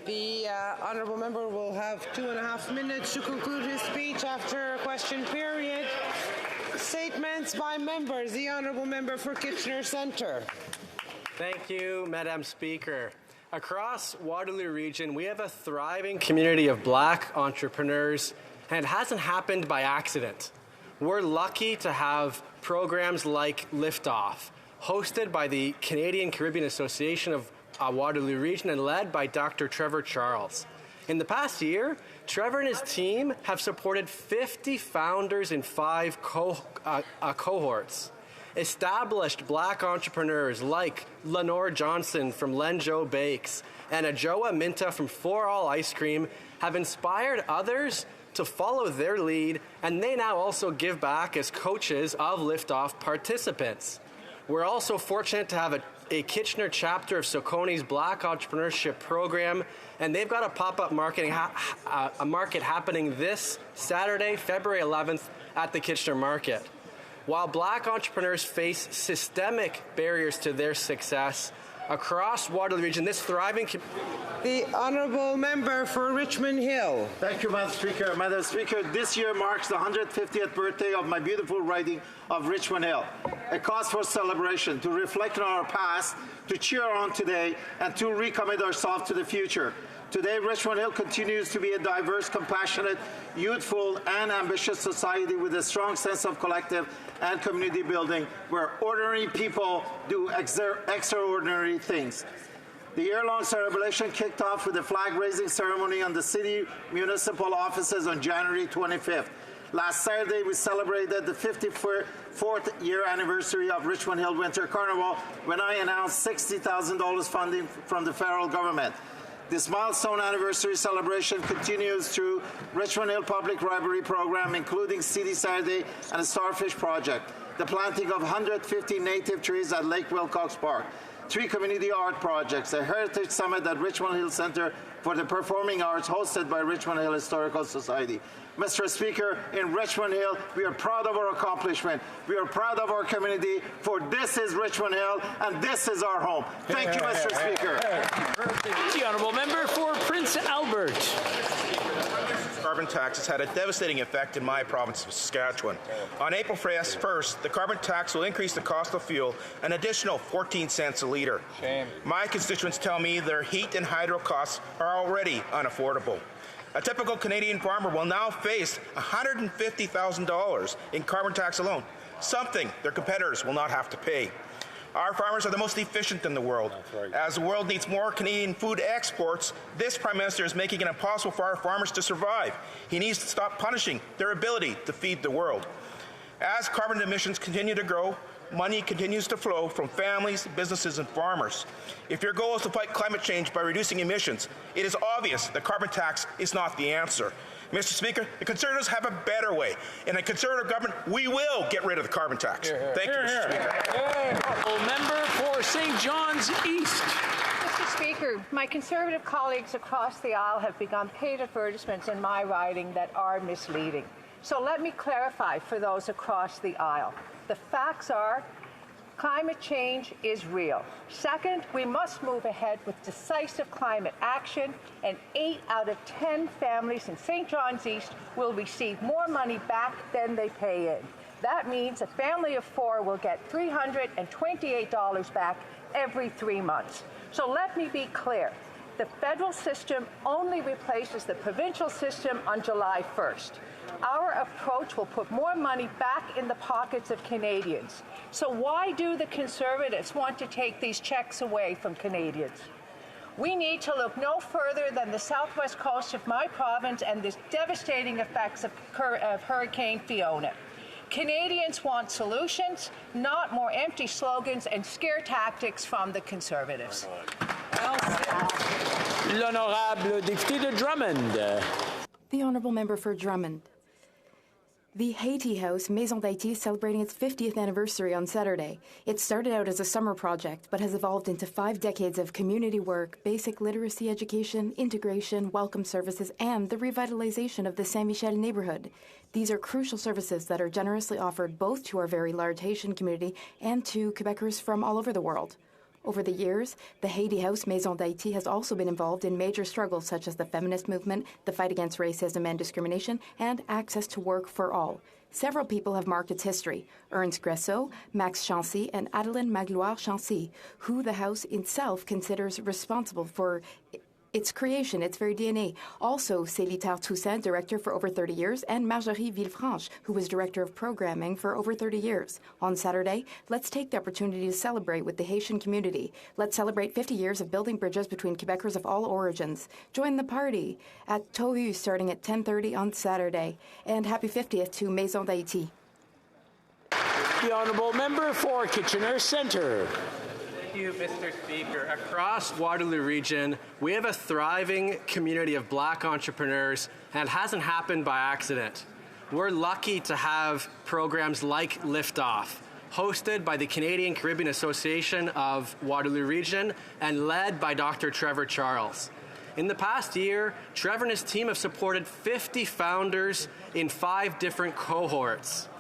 The honourable member will have 2.5 minutes to conclude his speech after a question period. Statements by members. The honourable member for Kitchener Centre. Thank you, Madam Speaker. Across Waterloo Region, we have a thriving community of Black entrepreneurs, and it hasn't happened by accident. We're lucky to have programs like Liftoff, hosted by the Canadian Caribbean Association of Waterloo Region and led by Dr. Trevor Charles. In the past year, Trevor and his team have supported 50 founders in 5 cohorts. Established Black entrepreneurs like Lenore Johnson from Lenjo Bakes and Ajoa Minta from For All Ice Cream have inspired others to follow their lead, and they now also give back as coaches of Liftoff participants. We're also fortunate to have a Kitchener chapter of Soconi's Black Entrepreneurship Program, and they've got a pop-up market happening this Saturday, February 11th at the Kitchener Market. While Black entrepreneurs face systemic barriers to their success, across Waterloo Region, this thriving... The honourable member for Richmond Hill. Thank you, Madam Speaker. Madam Speaker, this year marks the 150th birthday of my beautiful riding of Richmond Hill, a cause for celebration, to reflect on our past, to cheer on today, and to recommit ourselves to the future. Today, Richmond Hill continues to be a diverse, compassionate, youthful, and ambitious society with a strong sense of collective and community building, where ordinary people do extraordinary things. The year-long celebration kicked off with a flag-raising ceremony on the city municipal offices on January 25th. Last Saturday, we celebrated the 54th year anniversary of Richmond Hill Winter Carnival when I announced $60,000 funding from the federal government. This milestone anniversary celebration continues through Richmond Hill Public Library program, including City Saturday and the Starfish Project, the planting of 150 native trees at Lake Wilcox Park, 3 community art projects, a heritage summit at Richmond Hill Centre for the Performing Arts hosted by Richmond Hill Historical Society. Mr. Speaker, in Richmond Hill, we are proud of our accomplishment. We are proud of our community, for this is Richmond Hill and this is our home. Thank you, Mr. Speaker. The honourable member for Prince Albert. Carbon tax has had a devastating effect in my province of Saskatchewan. On April 1st, the carbon tax will increase the cost of fuel an additional 14 cents a litre. Shame. My constituents tell me their heat and hydro costs are already unaffordable. A typical Canadian farmer will now face $150,000 in carbon tax alone, something their competitors will not have to pay. Our farmers are the most efficient in the world. Right. As the world needs more Canadian food exports, this Prime Minister is making it impossible for our farmers to survive. He needs to stop punishing their ability to feed the world. As carbon emissions continue to grow, money continues to flow from families, businesses, and farmers. If your goal is to fight climate change by reducing emissions, it is obvious that carbon tax is not the answer. Mr. Speaker, the Conservatives have a better way. In a Conservative government, we will get rid of the carbon tax. Thank you, Mr. Speaker. Member for St. John's East. Mr. Speaker, my Conservative colleagues across the aisle have begun paid advertisements in my riding that are misleading. So let me clarify for those across the aisle. The facts are, climate change is real. Second, we must move ahead with decisive climate action, and 8 out of 10 families in St. John's East will receive more money back than they pay in. That means a family of 4 will get $328 back every 3 months. So let me be clear. The federal system only replaces the provincial system on July 1st. Our approach will put more money back in the pockets of Canadians. So why do the Conservatives want to take these checks away from Canadians? We need to look no further than the southwest coast of my province and the devastating effects of Hurricane Fiona. Canadians want solutions, not more empty slogans and scare tactics from the Conservatives. L'honorable député de Drummond. The honourable member for Drummond. The Haiti House, Maison d'Haïti, is celebrating its 50th anniversary on Saturday. It started out as a summer project, but has evolved into 5 decades of community work, basic literacy education, integration, welcome services, and the revitalization of the Saint-Michel neighbourhood. These are crucial services that are generously offered both to our very large Haitian community and to Quebecers from all over the world. Over the years, the Haiti House Maison d'Haïti has also been involved in major struggles such as the feminist movement, the fight against racism and discrimination, and access to work for all. Several people have marked its history: Ernst Gressot, Max Chancy, and Adeline Magloire-Chancy, who the House itself considers responsible for its creation, its very DNA. Also, Célie Toussaint, director for over 30 years, and Marjorie Villefranche, who was director of programming for over 30 years. On Saturday, let's take the opportunity to celebrate with the Haitian community. Let's celebrate 50 years of building bridges between Quebecers of all origins. Join the party at Tohu starting at 10:30 on Saturday. And happy 50th to Maison d'Haïti. The Honourable Member for Kitchener Centre. Thank you, Mr. Speaker. Across Waterloo Region, we have a thriving community of Black entrepreneurs, and it hasn't happened by accident. We're lucky to have programs like Liftoff, hosted by the Canadian Caribbean Association of Waterloo Region and led by Dr. Trevor Charles. In the past year, Trevor and his team have supported 50 founders in 5 different cohorts.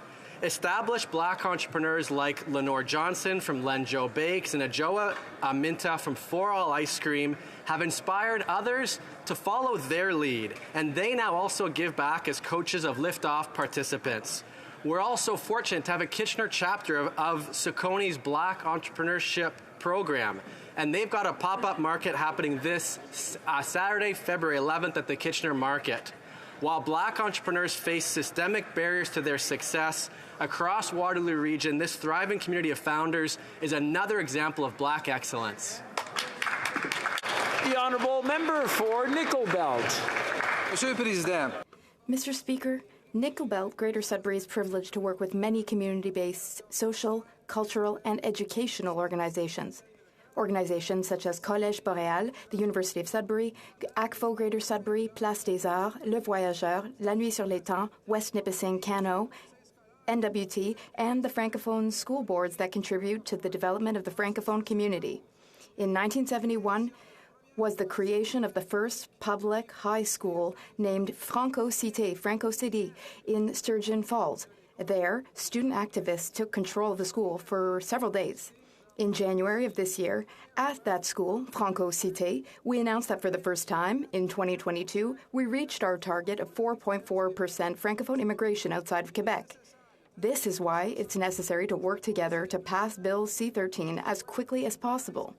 Established Black entrepreneurs like Lenore Johnson from Lenjo Bakes and Ajoa Minta from For All Ice Cream have inspired others to follow their lead, and they now also give back as coaches of Liftoff participants. We're also fortunate to have a Kitchener chapter of Saucony's Black Entrepreneurship Program, and they've got a pop-up market happening this Saturday, February 11th at the Kitchener Market. While Black entrepreneurs face systemic barriers to their success, across Waterloo Region, this thriving community of founders is another example of Black excellence. The Honourable Member for Nickel Belt. Monsieur le Président. Mr. Speaker, Nickel Belt, Greater Sudbury is privileged to work with many community-based social, cultural, and educational organizations. Organizations such as Collège Boréal, the University of Sudbury, ACFO Greater Sudbury, Place des Arts, Le Voyageur, La Nuit sur l'Étang, West Nipissing, Cano, NWT, and the Francophone school boards that contribute to the development of the Francophone community. In 1971 was the creation of the first public high school named Franco-Cité, in Sturgeon Falls. There, student activists took control of the school for several days. In January of this year, at that school, Franco-Cité, we announced that for the first time, in 2022, we reached our target of 4.4% Francophone immigration outside of Quebec. This is why it's necessary to work together to pass Bill C-13 as quickly as possible.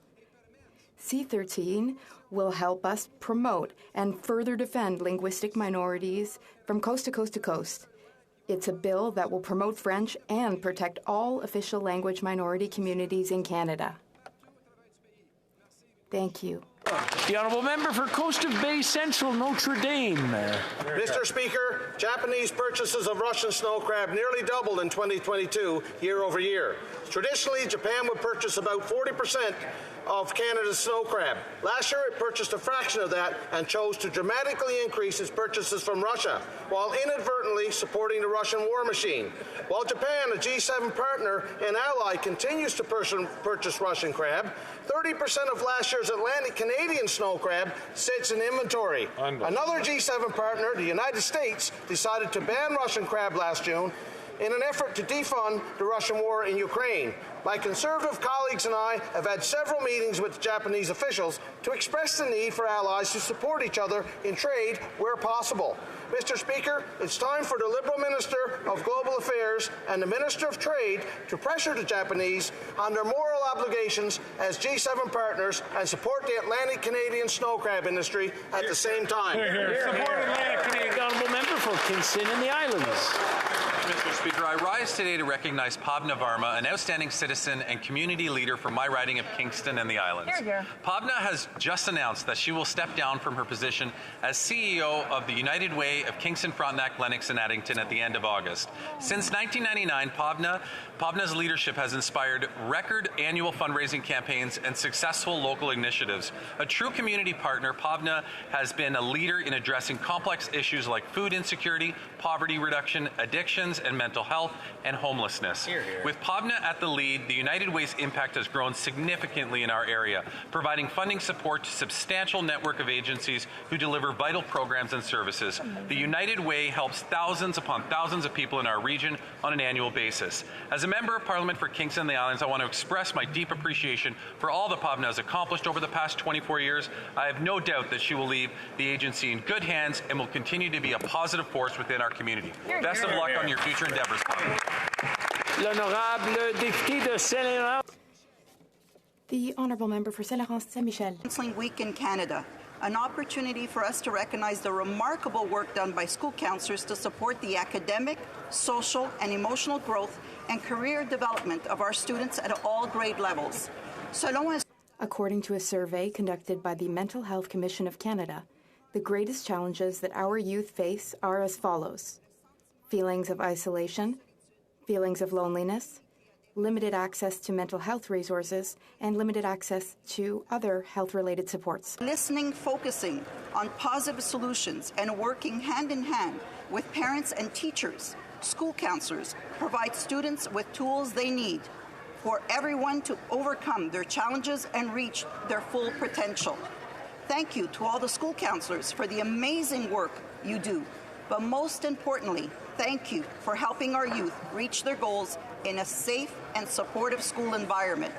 C-13 will help us promote and further defend linguistic minorities from coast to coast to coast. It's a bill that will promote French and protect all official language minority communities in Canada. Thank you. The Honourable Member for Coast of Bay Central, Notre Dame. Mr. Speaker, Japanese purchases of Russian snow crab nearly doubled in 2022 year over year. Traditionally, Japan would purchase about 40% of Canada's snow crab. Last year, it purchased a fraction of that and chose to dramatically increase its purchases from Russia, while inadvertently supporting the Russian war machine. While Japan, a G7 partner and ally, continues to purchase Russian crab, 30% of last year's Atlantic Canadian snow crab sits in inventory. Another G7 partner, the United States, decided to ban Russian crab last June in an effort to defund the Russian war in Ukraine. My Conservative colleagues and I have had several meetings with Japanese officials to express the need for allies to support each other in trade where possible. Mr. Speaker, it's time for the Liberal Minister of Global Affairs and the Minister of Trade to pressure the Japanese on their moral obligations as G7 partners and support the Atlantic Canadian snow crab industry at the same time. Support Atlantic Canadian. The Honourable Member for Kingston and the Islands. Mr. Speaker, I rise today to recognize Pabna Varma, an outstanding citizen and community leader from my riding of Kingston and the Islands. Pabna has just announced that she will step down from her position as CEO of the United Way of Kingston, Frontenac, Lennox, and Addington at the end of August. Since 1999, Pabna's leadership has inspired record annual fundraising campaigns and successful local initiatives. A true community partner, Pabna has been a leader in addressing complex issues like food insecurity, poverty reduction, addictions, addictions and mental health and homelessness. With POBNA at the lead, the United Way's impact has grown significantly in our area, providing funding support to a substantial network of agencies who deliver vital programs and services. The United Way helps thousands upon thousands of people in our region on an annual basis. As a member of Parliament for Kingston and the Islands, I want to express my deep appreciation for all that POBNA has accomplished over the past 24 years. I have no doubt that she will leave the agency in good hands and will continue to be a positive force within our community. Best of luck on your future endeavors, POBNA. L'honorable député de Saint-Laurent. The Honourable Member for Saint Laurent Saint-Michel. Counseling Week in Canada, an opportunity for us to recognize the remarkable work done by school counselors to support the academic, social, and emotional growth and career development of our students at all grade levels. According to a survey conducted by the Mental Health Commission of Canada, the greatest challenges that our youth face are as follows: feelings of isolation, feelings of loneliness, limited access to mental health resources, and limited access to other health-related supports. Listening, focusing on positive solutions, and working hand in hand with parents and teachers, school counselors provide students with tools they need for everyone to overcome their challenges and reach their full potential. Thank you to all the school counselors for the amazing work you do, but most importantly, thank you for helping our youth reach their goals in a safe and supportive school environment.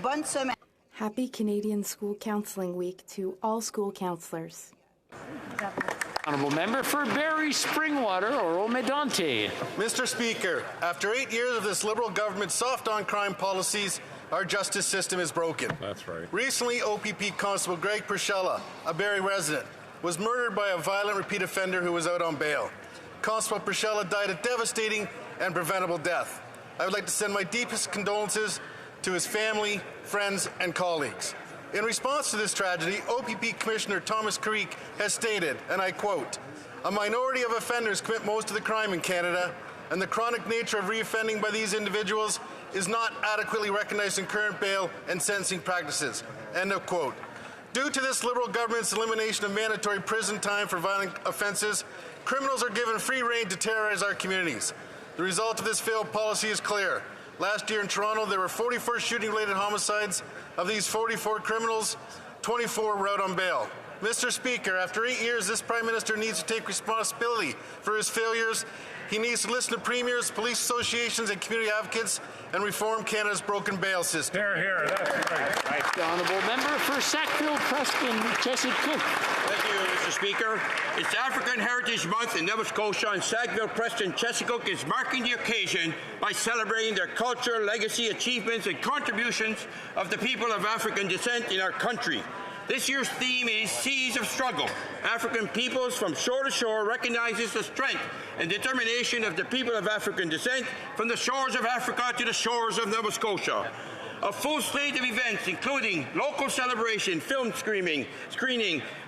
Bonne semaine. Happy Canadian School Counselling Week to all school counselors. Honourable Member for Barrie Springwater, Oro Medonte. Mr. Speaker, after 8 years of this Liberal government's soft-on-crime policies, our justice system is broken. That's right. Recently, OPP Constable Greg Priscilla, a Barrie resident, was murdered by a violent repeat offender who was out on bail. Constable Priscilla died a devastating and preventable death. I would like to send my deepest condolences to his family, friends, and colleagues. In response to this tragedy, OPP Commissioner Thomas Creek has stated, and I quote, "A minority of offenders commit most of the crime in Canada, and the chronic nature of reoffending by these individuals is not adequately recognized in current bail and sentencing practices." End of quote. Due to this Liberal government's elimination of mandatory prison time for violent offences, criminals are given free rein to terrorize our communities. The result of this failed policy is clear. Last year in Toronto, there were 44 shooting-related homicides. Of these 44 criminals, 24 were out on bail. Mr. Speaker, after 8 years, this Prime Minister needs to take responsibility for his failures. He needs to listen to premiers, police associations, and community advocates and reform Canada's broken bail system. Here, here. That's right. The Honourable Member for Sackville, Preston, Chesapeake. Thank you, Mr. Speaker. It's African Heritage Month in Nova Scotia, and Sackville, Preston, Chesapeake is marking the occasion by celebrating their culture, legacy, achievements, and contributions of the people of African descent in our country. This year's theme is Seas of Struggle. African peoples from shore to shore recognizes the strength and determination of the people of African descent from the shores of Africa to the shores of Nova Scotia. A full slate of events, including local celebration, film screening,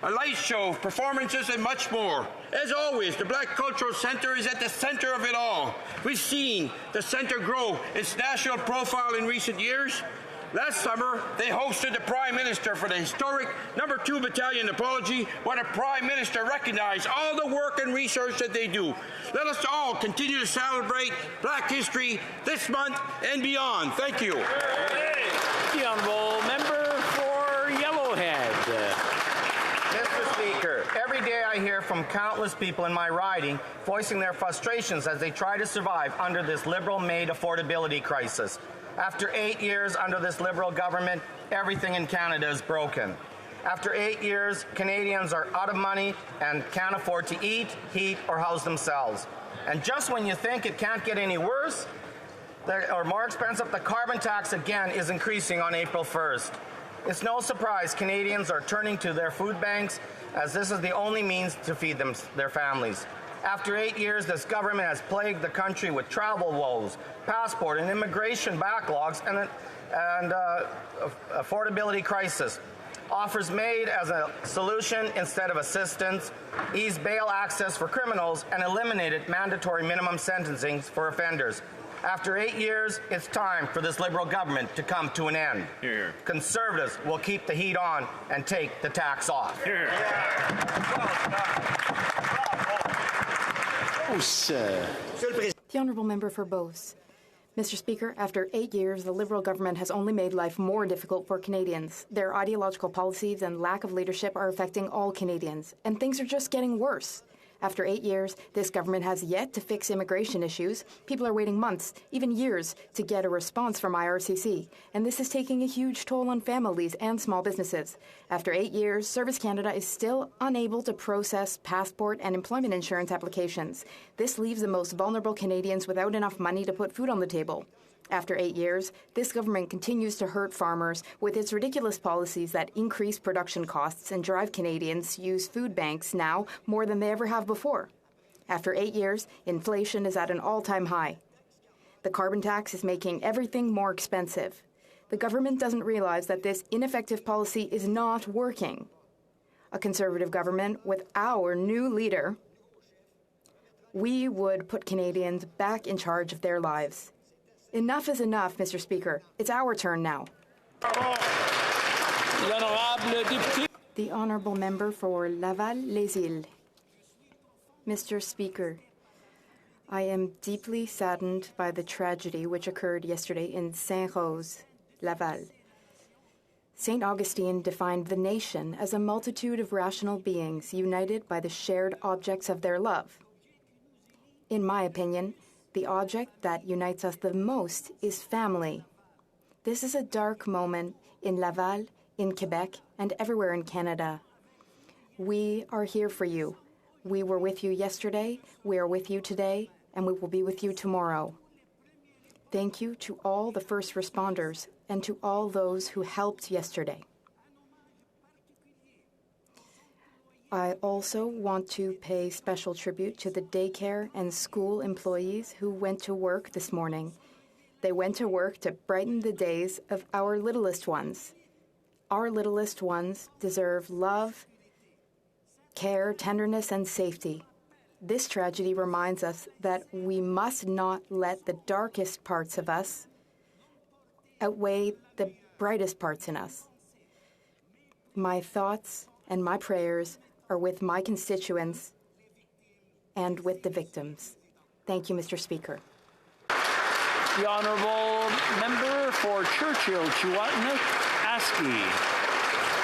a light show, performances, and much more. As always, the Black Cultural Centre is at the centre of it all. We've seen the centre grow its national profile in recent years. Last summer, they hosted the Prime Minister for the historic No. 2 Battalion Apology, where the Prime Minister recognized all the work and research that they do. Let us all continue to celebrate Black history this month and beyond. Thank you. The Honourable Member for Yellowhead. Mr. Speaker, every day I hear from countless people in my riding voicing their frustrations as they try to survive under this Liberal-made affordability crisis. After 8 years under this Liberal government, everything in Canada is broken. After 8 years, Canadians are out of money and can't afford to eat, heat, or house themselves. And just when you think it can't get any worse or more expensive, the carbon tax again is increasing on April 1st. It's no surprise Canadians are turning to their food banks, as this is the only means to feed their families. After 8 years, this government has plagued the country with travel woes, passport and immigration backlogs, and affordability crisis. Offers made as a solution instead of assistance, eased bail access for criminals, and eliminated mandatory minimum sentencing for offenders. After 8 years, it's time for this Liberal government to come to an end. Here. Conservatives will keep the heat on and take the tax off. Here. The Honourable Member for Beauce. Mr. Speaker, after 8 years, the Liberal government has only made life more difficult for Canadians. Their ideological policies and lack of leadership are affecting all Canadians, and things are just getting worse. After 8 years, this government has yet to fix immigration issues. People are waiting months, even years, to get a response from IRCC, and this is taking a huge toll on families and small businesses. After 8 years, Service Canada is still unable to process passport and employment insurance applications. This leaves the most vulnerable Canadians without enough money to put food on the table. After 8 years, this government continues to hurt farmers with its ridiculous policies that increase production costs and drive Canadians to use food banks now more than they ever have before. After 8 years, inflation is at an all-time high. The carbon tax is making everything more expensive. The government doesn't realize that this ineffective policy is not working. A Conservative government with our new leader, we would put Canadians back in charge of their lives. Enough is enough, Mr. Speaker. It's our turn now. The Honourable Member for Laval-Les-Îles. Mr. Speaker, I am deeply saddened by the tragedy which occurred yesterday in Saint-Rose, Laval. St. Augustine defined the nation as a multitude of rational beings united by the shared objects of their love. In my opinion, the object that unites us the most is family. This is a dark moment in Laval, in Quebec, and everywhere in Canada. We are here for you. We were with you yesterday, we are with you today, and we will be with you tomorrow. Thank you to all the first responders and to all those who helped yesterday. I also want to pay special tribute to the daycare and school employees who went to work this morning. They went to work to brighten the days of our littlest ones. Our littlest ones deserve love, care, tenderness, and safety. This tragedy reminds us that we must not let the darkest parts of us outweigh the brightest parts in us. My thoughts and my prayers are with my constituents and with the victims. Thank you, Mr. Speaker. The Honourable Member for Churchill-Chuatnik-Aski.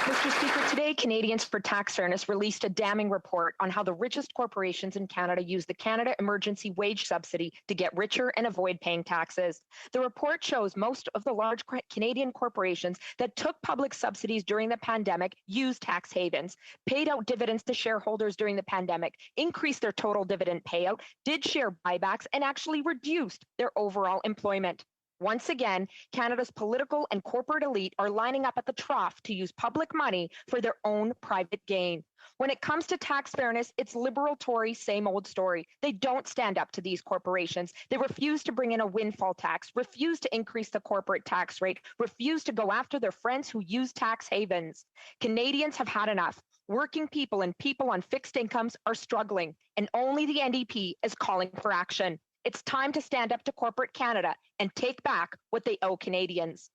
Mr. Speaker, today Canadians for Tax Fairness released a damning report on how the richest corporations in Canada use the Canada Emergency Wage Subsidy to get richer and avoid paying taxes. The report shows most of the large Canadian corporations that took public subsidies during the pandemic used tax havens, paid out dividends to shareholders during the pandemic, increased their total dividend payout, did share buybacks, and actually reduced their overall employment. Once again, Canada's political and corporate elite are lining up at the trough to use public money for their own private gain. When it comes to tax fairness, it's Liberal Tory, same old story. They don't stand up to these corporations. They refuse to bring in a windfall tax, refuse to increase the corporate tax rate, refuse to go after their friends who use tax havens. Canadians have had enough. Working people and people on fixed incomes are struggling, and only the NDP is calling for action. It's time to stand up to corporate Canada and take back what they owe Canadians.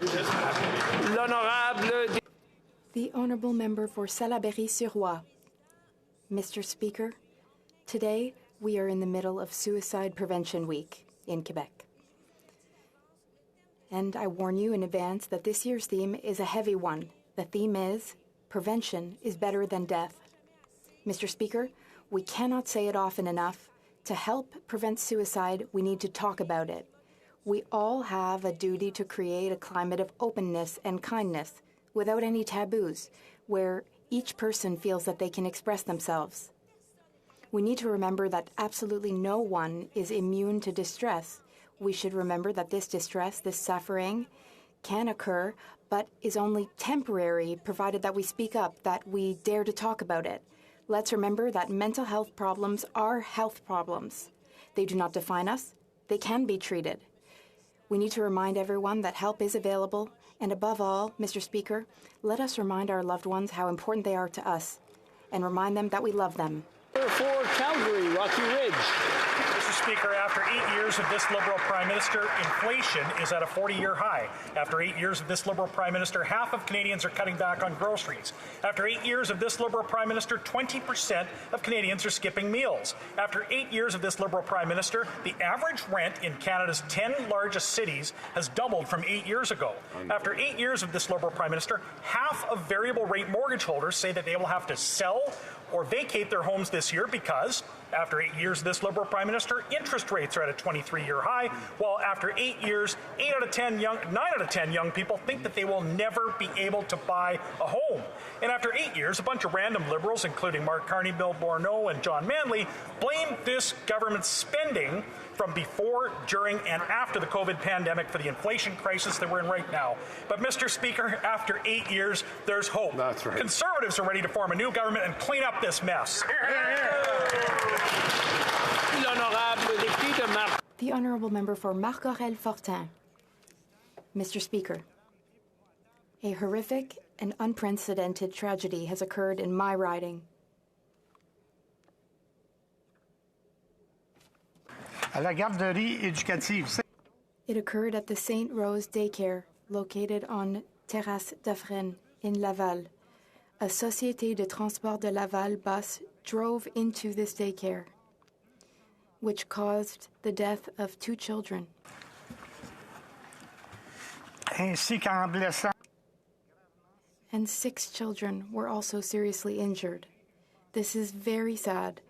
The Honourable Member for Salaberry-sur-Roi. Mr. Speaker, today we are in the middle of Suicide Prevention Week in Quebec. And I warn you in advance that this year's theme is a heavy one. The theme is, prevention is better than death. Mr. Speaker, we cannot say it often enough. To help prevent suicide, we need to talk about it. We all have a duty to create a climate of openness and kindness without any taboos, where each person feels that they can express themselves. We need to remember that absolutely no one is immune to distress. We should remember that this distress, this suffering, can occur, but is only temporary, provided that we speak up, that we dare to talk about it. Let's remember that mental health problems are health problems. They do not define us. They can be treated. We need to remind everyone that help is available, and above all, Mr. Speaker, let us remind our loved ones how important they are to us, and remind them that we love them. For Calgary, Rocky Ridge. Mr. Speaker, after 8 years of this Liberal Prime Minister, inflation is at a 40-year high. After 8 years of this Liberal Prime Minister, half of Canadians are cutting back on groceries. After 8 years of this Liberal Prime Minister, 20% of Canadians are skipping meals. After 8 years of this Liberal Prime Minister, the average rent in Canada's 10 largest cities has doubled from 8 years ago. After 8 years of this Liberal Prime Minister, half of variable rate mortgage holders say that they will have to sell or vacate their homes this year because, after 8 years of this Liberal Prime Minister, interest rates are at a 23-year high, while after 8 years, 9 out of 10 young people think that they will never be able to buy a home. And after 8 years, a bunch of random Liberals, including Mark Carney, Bill Bourneau, and John Manley, blame this government's spending from before, during, and after the COVID pandemic for the inflation crisis that we're in right now. But, Mr. Speaker, after 8 years, there's hope. That's right. Conservatives are ready to form a new government and clean up this mess. The Honourable Member for Marc-Aurèle-Fortin. Mr. Speaker, a horrific and unprecedented tragedy has occurred in my riding. À la garderie éducative. It occurred at the St. Rose Daycare, located on Terrasse d'Afrène in Laval. A Société de Transport de Laval bus drove into this daycare, which caused the death of 2 children. Ainsi qu'en blessant. And 6 children were also seriously injured. This is very sad.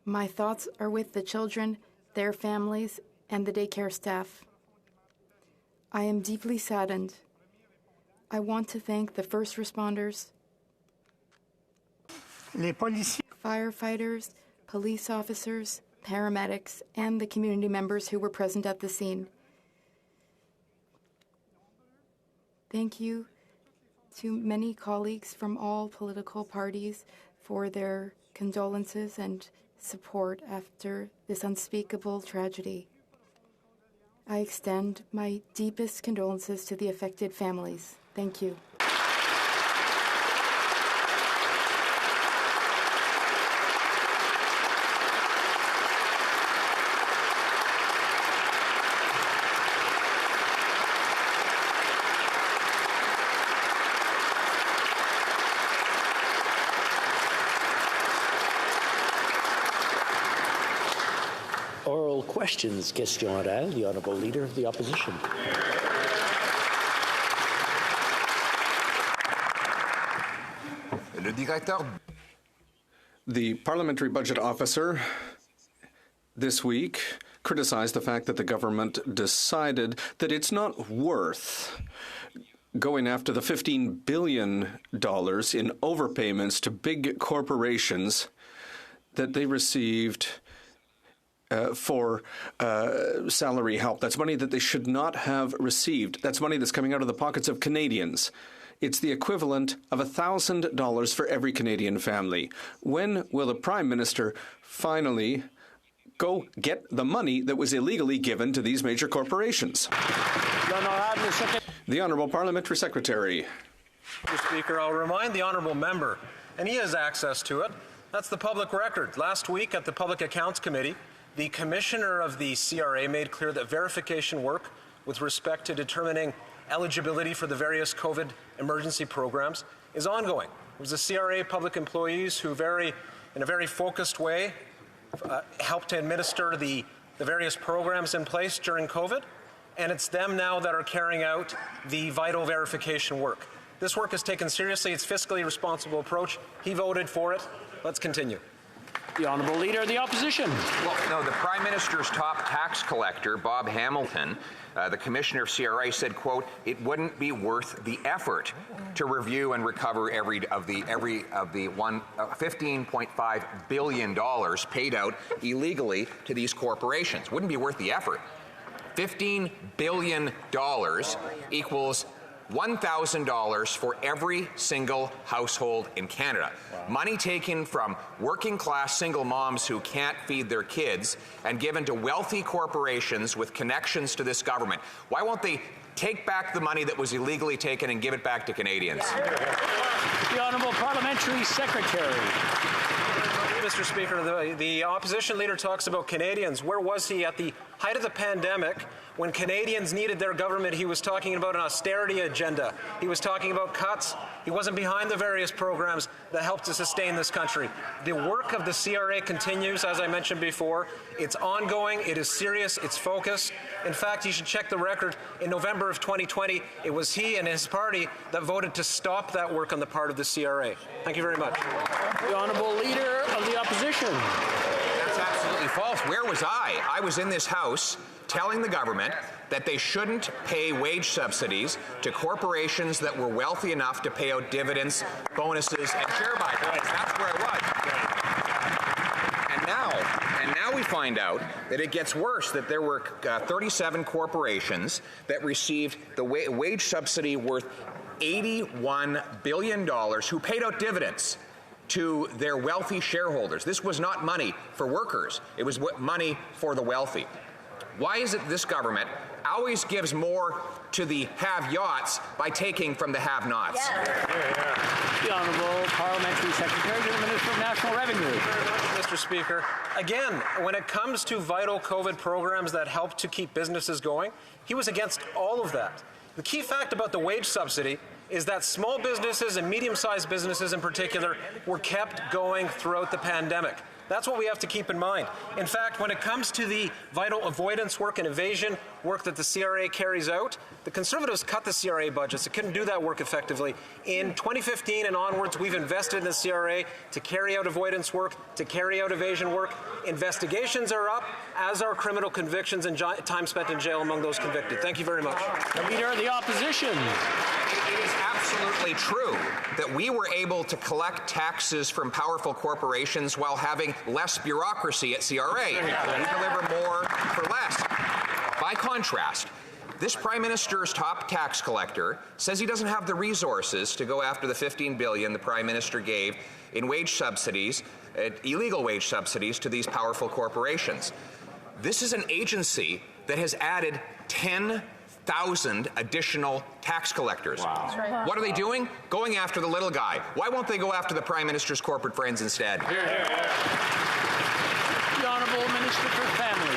My thoughts are with the children, their families, and the daycare staff. I am deeply saddened. I want to thank the first responders, firefighters, police officers, paramedics, and the community members who were present at the scene. Thank you to many colleagues from all political parties for their condolences and support after this unspeakable tragedy. I extend my deepest condolences to the affected families. Thank you. Oral questions. Question orale. The Honourable Leader of the Opposition. The Parliamentary Budget Officer this week criticized the fact that the government decided that it's not worth going after the $15 billion in overpayments to big corporations that they received for salary help. That's money that they should not have received. That's money that's coming out of the pockets of Canadians. It's the equivalent of $1,000 for every Canadian family. When will the Prime Minister finally go get the money that was illegally given to these major corporations? The Honourable Parliamentary Secretary. Mr. Speaker, I'll remind the Honourable Member, and he has access to it, that's the public record. Last week at the Public Accounts Committee, the Commissioner of the CRA made clear that verification work with respect to determining eligibility for the various COVID emergency programs is ongoing. It was the CRA public employees who in a very focused way, helped to administer the various programs in place during COVID, and it's them now that are carrying out the vital verification work. This work is taken seriously. It's fiscally responsible approach. He voted for it. Let's continue. The Honourable Leader of the Opposition. Well, no, the Prime Minister's top tax collector, Bob Hamilton, the Commissioner of CRA said, quote, it wouldn't be worth the effort to review and recover every of the $15.5 billion paid out illegally to these corporations. Wouldn't be worth the effort. $15 billion equals $1,000 for every single household in Canada. Wow. Money taken from working-class single moms who can't feed their kids and given to wealthy corporations with connections to this government. Why won't they take back the money that was illegally taken and give it back to Canadians. The Honourable Parliamentary Secretary. Mr. Speaker, the opposition leader talks about Canadians. Where was he at the height of the pandemic when Canadians needed their government? He was talking about an austerity agenda. He was talking about cuts. He wasn't behind the various programs that helped to sustain this country. The work of the CRA continues, as I mentioned before. It's ongoing, it is serious, it's focused. In fact, you should check the record. In November of 2020, it was he and his party that voted to stop that work on the part of the CRA. Thank you very much. The Honourable Leader of the Opposition. That's absolutely false. Where was I? I was in this House telling the government that they shouldn't pay wage subsidies to corporations that were wealthy enough to pay out dividends, bonuses, and share buybacks. That's where I was. And now we find out that it gets worse, that there were 37 corporations that received the wage subsidy worth $81 billion who paid out dividends to their wealthy shareholders. This was not money for workers. It was money for the wealthy. Why is it this government always gives more to the have-yachts by taking from the have-nots? The Honourable Parliamentary Secretary to the Minister of National Revenue. Mr. Speaker, again, when it comes to vital COVID programs that help to keep businesses going, he was against all of that. The key fact about the wage subsidy is that small businesses and medium-sized businesses in particular were kept going throughout the pandemic. That's what we have to keep in mind. In fact, when it comes to the vital avoidance work and evasion work that the CRA carries out, the Conservatives cut the CRA budgets. It couldn't do that work effectively. In 2015 and onwards, we've invested in the CRA to carry out avoidance work, to carry out evasion work. Investigations are up, as are criminal convictions and time spent in jail among those convicted. Thank you very much. The Leader of the Opposition. It is absolutely true that we were able to collect taxes from powerful corporations while having less bureaucracy at CRA. We deliver more for less. By contrast, this Prime Minister's top tax collector says he doesn't have the resources to go after the $15 billion the Prime Minister gave in wage subsidies, illegal wage subsidies to these powerful corporations. This is an agency that has added 10,000 additional tax collectors. Wow. Right. What are they doing? Going after the little guy. Why won't they go after the Prime Minister's corporate friends instead? The Honourable Minister for Family.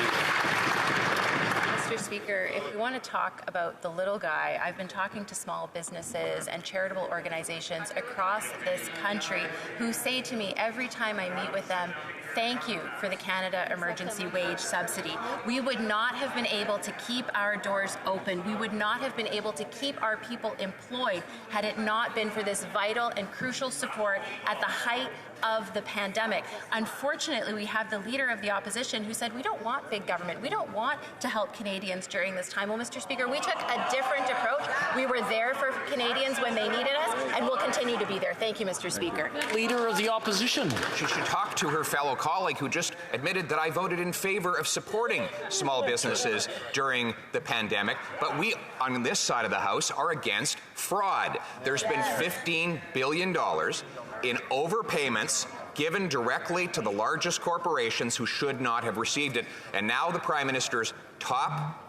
Mr. Speaker, if we want to talk about the little guy, I've been talking to small businesses and charitable organizations across this country who say to me every time I meet with them, thank you for the Canada Emergency Wage Subsidy. We would not have been able to keep our doors open. We would not have been able to keep our people employed had it not been for this vital and crucial support at the height of the pandemic. Unfortunately, we have the Leader of the Opposition who said we don't want big government. We don't want to help Canadians during this time. Well, Mr. Speaker, we took a different approach. We were there for Canadians when they needed us, and we'll continue to be there. Thank you, Mr. Speaker. Leader of the Opposition. She should talk to her fellow colleague who just admitted that I voted in favor of supporting small businesses during the pandemic. But we, on this side of the House, are against fraud. There's been $15 billion in overpayments given directly to the largest corporations who should not have received it. And now the Prime Minister's top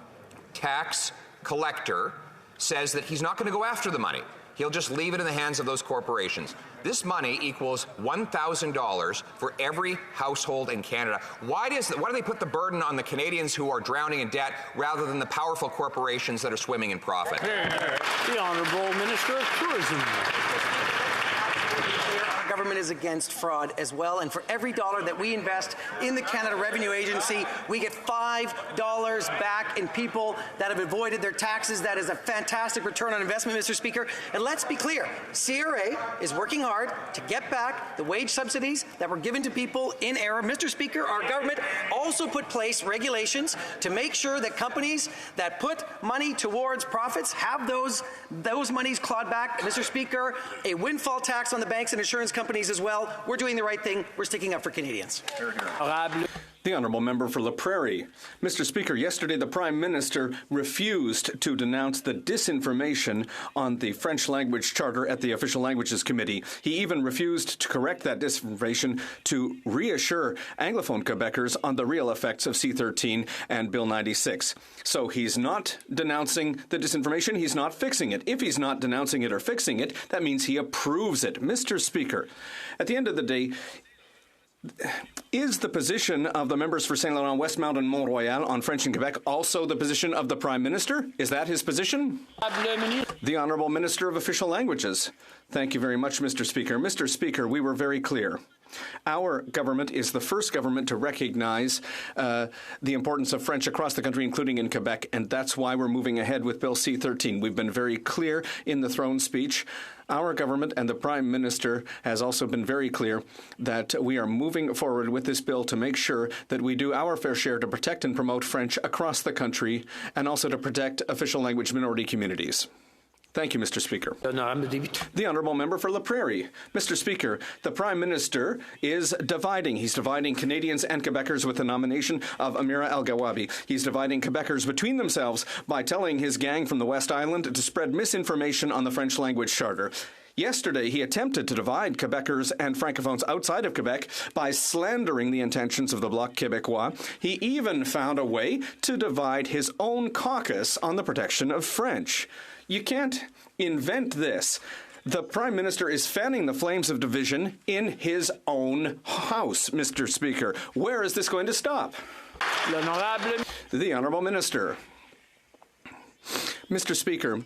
tax collector says that he's not going to go after the money. He'll just leave it in the hands of those corporations. This money equals $1,000 for every household in Canada. Why do they put the burden on the Canadians who are drowning in debt rather than the powerful corporations that are swimming in profit? The Honourable Minister of Tourism. Our government is against fraud as well, and for every dollar that we invest in the Canada Revenue Agency, we get $5 back in people that have avoided their taxes. That is a fantastic return on investment, Mr. Speaker. And let's be clear, CRA is working hard to get back the wage subsidies that were given to people in error. Mr. Speaker, our government also put place regulations to make sure that companies that put money towards profits have those monies clawed back. Mr. Speaker, a windfall tax on the banks and insurance companies as well. We're doing the right thing. We're sticking up for Canadians. The The Honourable Member for La Prairie. Mr. Speaker, yesterday the Prime Minister refused to denounce the disinformation on the French language charter at the Official Languages Committee. He even refused to correct that disinformation to reassure Anglophone Quebecers on the real effects of C-13 and Bill 96. So he's not denouncing the disinformation, he's not fixing it. If he's not denouncing it or fixing it, that means he approves it. Mr. Speaker, at the end of the day, is the position of the members for Saint Laurent, Westmount and Mont-Royal on French in Quebec also the position of the Prime Minister? Is that his position? The Honourable Minister of Official Languages. Thank you very much, Mr. Speaker. Mr. Speaker, we were very clear. Our government is the first government to recognize the importance of French across the country, including in Quebec, and that's why we're moving ahead with Bill C-13. We've been very clear in the throne speech. Our government and the Prime Minister has also been very clear that we are moving forward with this bill to make sure that we do our fair share to protect and promote French across the country and also to protect official language minority communities. Thank you, Mr. Speaker. The Honourable Member for La Prairie. Mr. Speaker, the Prime Minister is dividing. He's dividing Canadians and Quebecers with the nomination of Amira El-Gawabi. He's dividing Quebecers between themselves by telling his gang from the West Island to spread misinformation on the French language charter. Yesterday, he attempted to divide Quebecers and Francophones outside of Quebec by slandering the intentions of the Bloc Québécois. He even found a way to divide his own caucus on the protection of French. You can't invent this. The Prime Minister is fanning the flames of division in his own house, Mr. Speaker. Where is this going to stop? The Honourable Minister. Mr. Speaker,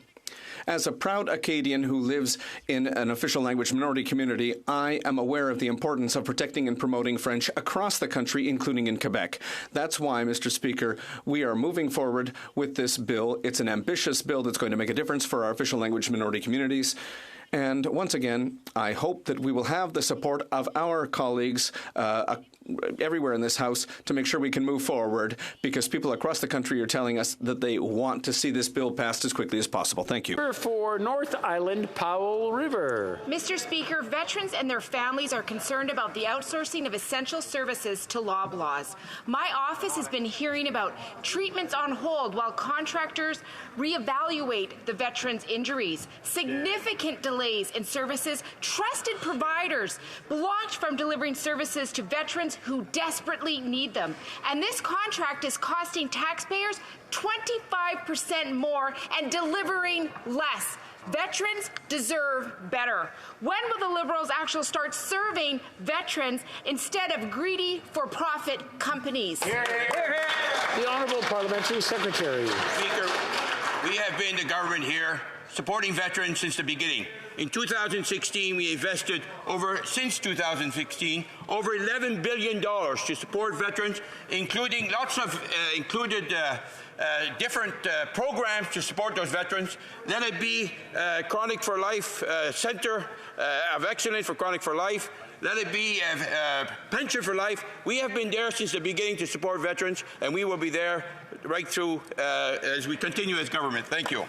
as a proud Acadian who lives in an official language minority community, I am aware of the importance of protecting and promoting French across the country, including in Quebec. That's why, Mr. Speaker, we are moving forward with this bill. It's an ambitious bill that's going to make a difference for our official language minority communities. And once again, I hope that we will have the support of our colleagues everywhere in this House to make sure we can move forward, because people across the country are telling us that they want to see this bill passed as quickly as possible. Thank you. For North Island, Powell River. Mr. Speaker, veterans and their families are concerned about the outsourcing of essential services to Loblaws. My office has been hearing about treatments on hold while contractors reevaluate the veterans' injuries, significant delays in services, trusted providers blocked from delivering services to veterans who desperately need them. And this contract is costing taxpayers 25% more and delivering less. Veterans deserve better. When will the Liberals actually start serving veterans instead of greedy for-profit companies? The Honourable Parliamentary Secretary. Speaker, we have been the government here supporting veterans since the beginning. In 2016, we invested since 2016, over $11 billion to support veterans, including lots of different programs to support those veterans. Let it be Chronic for Life Center of Excellence for Chronic for Life. Let it be Pension for Life. We have been there since the beginning to support veterans, and we will be there right through as we continue as government. Thank you.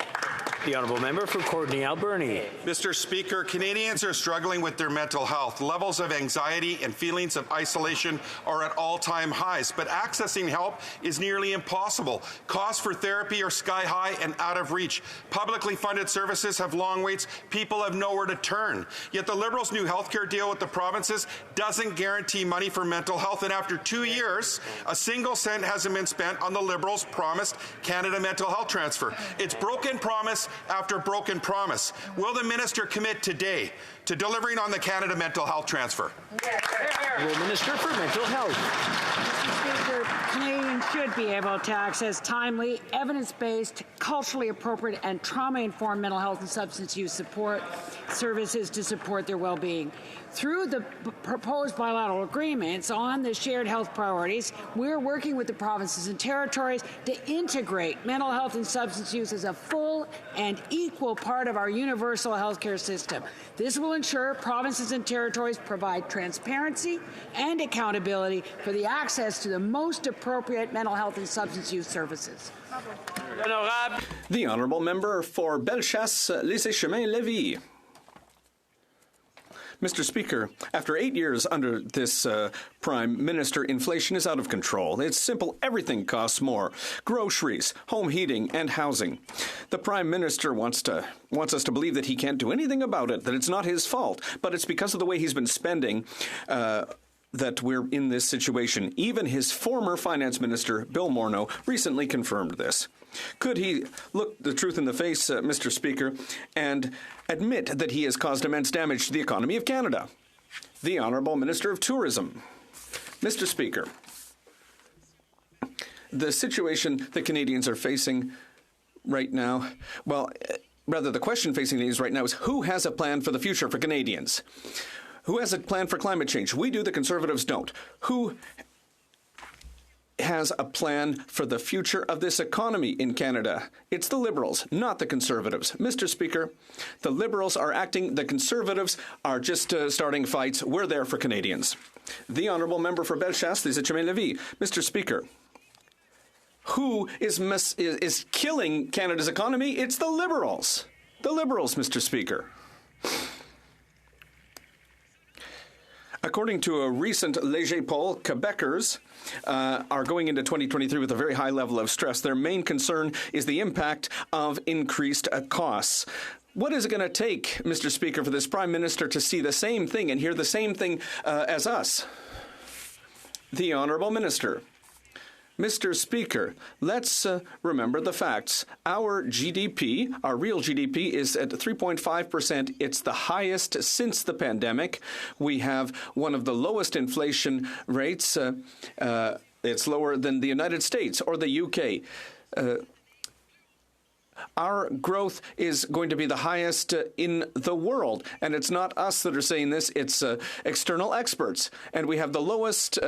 The Honourable Member for Courtenay Alberni. Mr. Speaker, Canadians are struggling with their mental health. Levels of anxiety and feelings of isolation are at all-time highs, but accessing help is nearly impossible. Costs for therapy are sky high and out of reach. Publicly funded services have long waits. People have nowhere to turn. Yet the Liberals' new healthcare deal with the provinces doesn't guarantee money for mental health, and after 2 years, a single cent hasn't been spent on the Liberals' promised Canada mental health transfer. It's broken promise after broken promise. Will the minister commit today to delivering on the Canada mental health transfer? The Minister for Mental Health. Mr. Speaker, Canadians should be able to access timely, evidence-based, culturally appropriate, and trauma-informed mental health and substance use support services to support their well-being. Through the proposed bilateral agreements on the shared health priorities, we're working with the provinces and territories to integrate mental health and substance use as a full and equal part of our universal healthcare system. This will ensure provinces and territories provide transparency and accountability for the access to the most appropriate mental health and substance use services. The Honourable Member for Bellechasse, Laissez-Chemin, Lévis. Mr. Speaker, after 8 years under this Prime Minister, inflation is out of control. It's simple. Everything costs more. Groceries, home heating, and housing. The Prime Minister wants us to believe that he can't do anything about it, that it's not his fault, but it's because of the way he's been spending that we're in this situation. Even his former Finance Minister, Bill Morneau, recently confirmed this. Could he look the truth in the face, Mr. Speaker, and admit that he has caused immense damage to the economy of Canada? The Honourable Minister of Tourism. Mr. Speaker, the situation that Canadians are facing right now, the question facing Canadians right now is who has a plan for the future for Canadians? Who has a plan for climate change? We do, the Conservatives don't. Who has a plan for the future of this economy in Canada? It's the Liberals, not the Conservatives. Mr. Speaker, the Liberals are acting, the Conservatives are just starting fights. We're there for Canadians. The Honourable Member for Bellechasse, Lévis. Mr. Speaker, who is killing Canada's economy? It's the Liberals. The Liberals, Mr. Speaker. According to a recent Léger poll, Quebecers are going into 2023 with a very high level of stress. Their main concern is the impact of increased costs. What is it going to take, Mr. Speaker, for this Prime Minister to see the same thing and hear the same thing as us? The Honourable Minister. Mr. Speaker, let's remember the facts. Our GDP, our real GDP, is at 3.5%. It's the highest since the pandemic. We have one of the lowest inflation rates. It's lower than the United States or the UK. Our growth is going to be the highest in the world. And it's not us that are saying this. It's external experts. And we have the lowest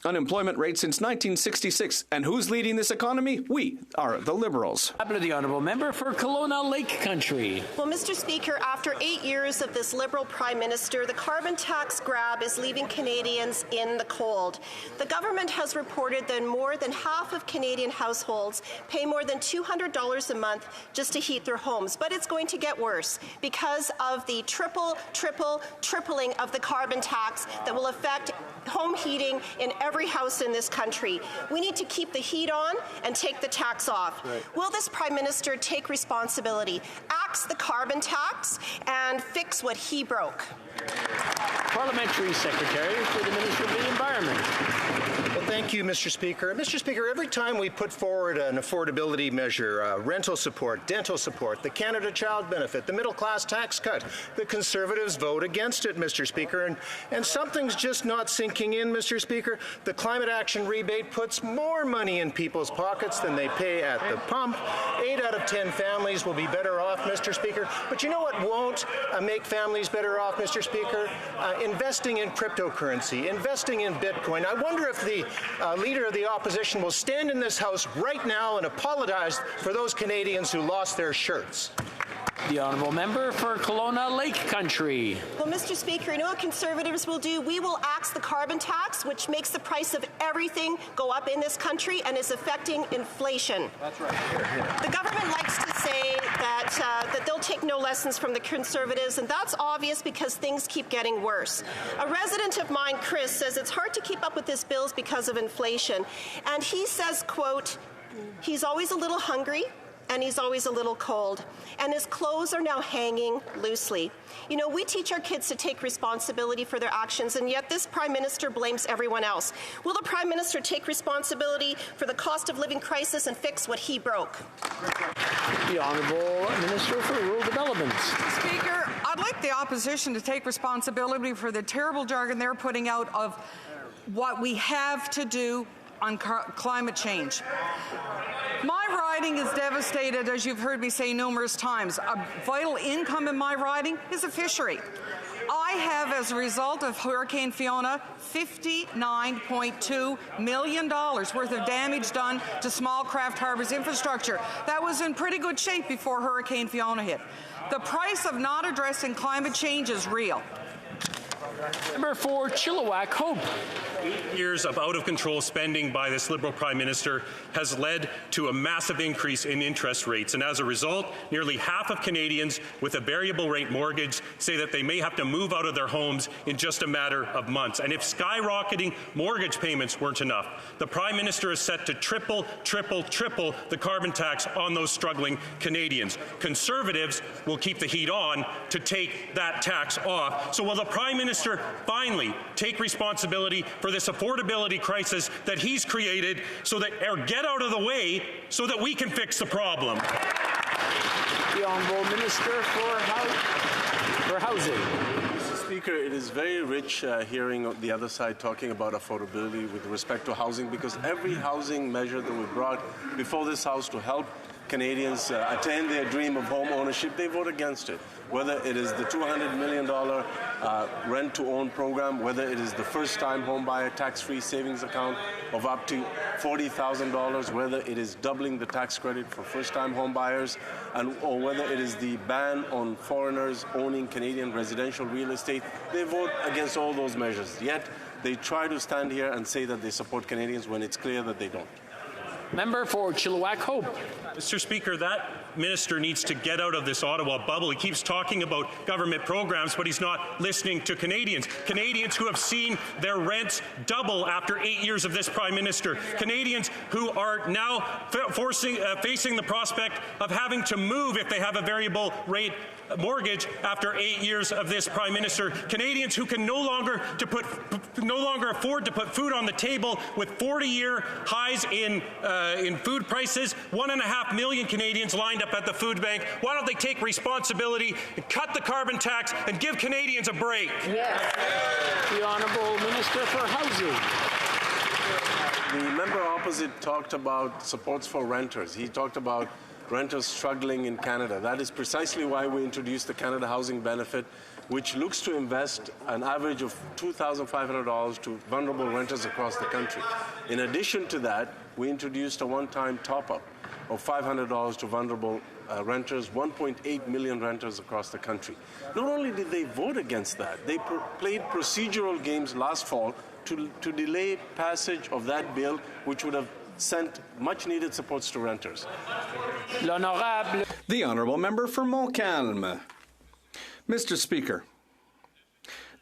unemployment rate since 1966. And who's leading this economy? We are the Liberals. The Honourable Member for Kelowna Lake Country. Well, Mr. Speaker, after 8 years of this Liberal Prime Minister, the carbon tax grab is leaving Canadians in the cold. The government has reported that more than half of Canadian households pay more than $200 a month just to heat their homes. But it's going to get worse because of the tripling of the carbon tax that will affect home heating in every house in this country. We need to keep the heat on and take the tax off. Right. Will this Prime Minister take responsibility, axe the carbon tax, and fix what he broke? Parliamentary Secretary for the Minister of the Environment. Well, thank you, Mr. Speaker. Mr. Speaker, every time we put forward an affordability measure, rental support, dental support, the Canada Child Benefit, the middle-class tax cut, the Conservatives vote against it, Mr. Speaker. And something's just not sinking in, Mr. Speaker. The Climate Action Rebate puts more money in people's pockets than they pay at the pump. 8 out of 10 families will be better off, Mr. Speaker. But you know what won't make families better off, Mr. Speaker? Investing in cryptocurrency, investing in Bitcoin. I wonder if the Leader of the Opposition will stand in this House right now and apologize for those Canadians who lost their shirts. The Honourable Member for Kelowna Lake Country. Well, Mr. Speaker, you know what Conservatives will do? We will axe the carbon tax, which makes the price of everything go up in this country and is affecting inflation. That's right. The government likes to say that they'll take no lessons from the Conservatives, and that's obvious because things keep getting worse. A resident of mine, Chris, says it's hard to keep up with this bills because of inflation. And he says, quote, he's always a little hungry, and he's always a little cold, and his clothes are now hanging loosely. You know, we teach our kids to take responsibility for their actions, and yet this Prime Minister blames everyone else. Will the Prime Minister take responsibility for the cost of living crisis and fix what he broke? The Honourable Minister for Rural Development. Speaker, I'd like the opposition to take responsibility for the terrible jargon they're putting out of what we have to do on climate change. My riding is devastated, as you've heard me say numerous times. A vital income in my riding is a fishery. I have, as a result of Hurricane Fiona, $59.2 million worth of damage done to small craft harbors infrastructure. That was in pretty good shape before Hurricane Fiona hit. The price of not addressing climate change is real. Number 4, Chilliwack Hope. 8 years of out-of-control spending by this Liberal Prime Minister has led to a massive increase in interest rates. And as a result, nearly half of Canadians with a variable rate mortgage say that they may have to move out of their homes in just a matter of months. And if skyrocketing mortgage payments weren't enough, the Prime Minister is set to triple the carbon tax on those struggling Canadians. Conservatives will keep the heat on to take that tax off. So will the Prime Minister finally take responsibility for this affordability crisis that he's created, so that, or get out of the way so that we can fix the problem? The Honourable Minister for Housing. Mr. Speaker, it is very rich hearing the other side talking about affordability with respect to housing, because every housing measure that we brought before this House to help Canadians attain their dream of home ownership, they vote against it. Whether it is the $200 million rent-to-own program, whether it is the first-time homebuyer tax-free savings account of up to $40,000, whether it is doubling the tax credit for first-time homebuyers, or whether it is the ban on foreigners owning Canadian residential real estate, they vote against all those measures. Yet they try to stand here and say that they support Canadians when it's clear that they don't. Member for Chilliwack Hope. Mr. Speaker, that minister needs to get out of this Ottawa bubble. He keeps talking about government programs, but he's not listening to Canadians. Canadians who have seen their rents double after 8 years of this Prime Minister. Canadians who are now facing the prospect of having to move if they have a variable rate mortgage after 8 years of this Prime Minister. Canadians who can no longer afford to put food on the table with 40-year highs in food prices. 1.5 million Canadians lined up at the food bank. Why don't they take responsibility and cut the carbon tax and give Canadians a break? Yes. The Honourable Minister for Housing. The member opposite talked about supports for renters. He talked about renters struggling in Canada. That is precisely why we introduced the Canada Housing Benefit, which looks to invest an average of $2,500 to vulnerable renters across the country. In addition to that, we introduced a one-time top-up of $500 to vulnerable renters, 1.8 million renters across the country. Not only did they vote against that, they played procedural games last fall to delay passage of that bill, which would have sent much-needed supports to renters. The Honourable Member for Montcalm. Mr. Speaker,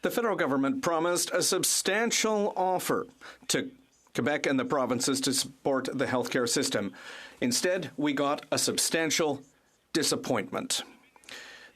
the federal government promised a substantial offer to Quebec and the provinces to support the healthcare system. Instead, we got a substantial disappointment.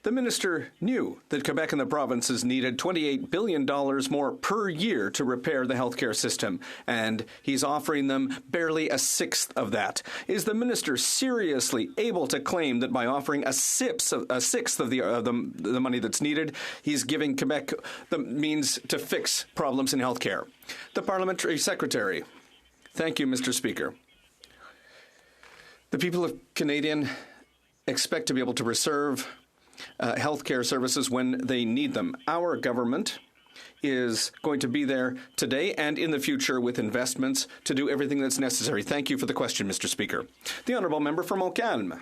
The minister knew that Quebec and the provinces needed $28 billion more per year to repair the healthcare system, and he's offering them barely a sixth of that. Is the minister seriously able to claim that by offering a sixth of the money that's needed, he's giving Quebec the means to fix problems in healthcare? The Parliamentary Secretary. Thank you, Mr. Speaker. The people of Canadian expect to be able to reserve healthcare services when they need them. Our government is going to be there today and in the future with investments to do everything that's necessary. Thank you for the question, Mr. Speaker. The Honourable Member for Montcalm.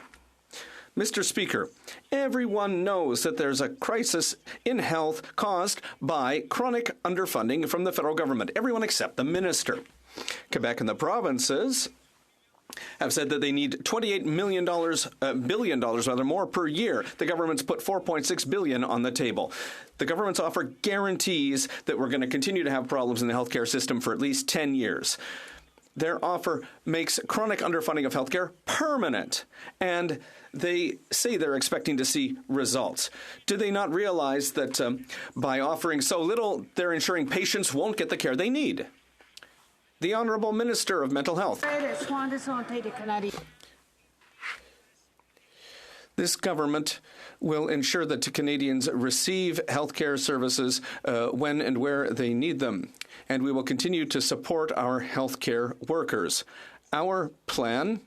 Mr. Speaker, everyone knows that there's a crisis in health caused by chronic underfunding from the federal government. Everyone except the minister. Quebec and the provinces have said that they need $28 billion more per year. The government's put $4.6 billion on the table. The government's offer guarantees that we're going to continue to have problems in the healthcare system for at least 10 years. Their offer makes chronic underfunding of healthcare permanent, and they say they're expecting to see results. Do they not realize that by offering so little, they're ensuring patients won't get the care they need? The Honourable Minister of Mental Health. This government will ensure that Canadians receive healthcare services when and where they need them, and we will continue to support our healthcare workers. Our plan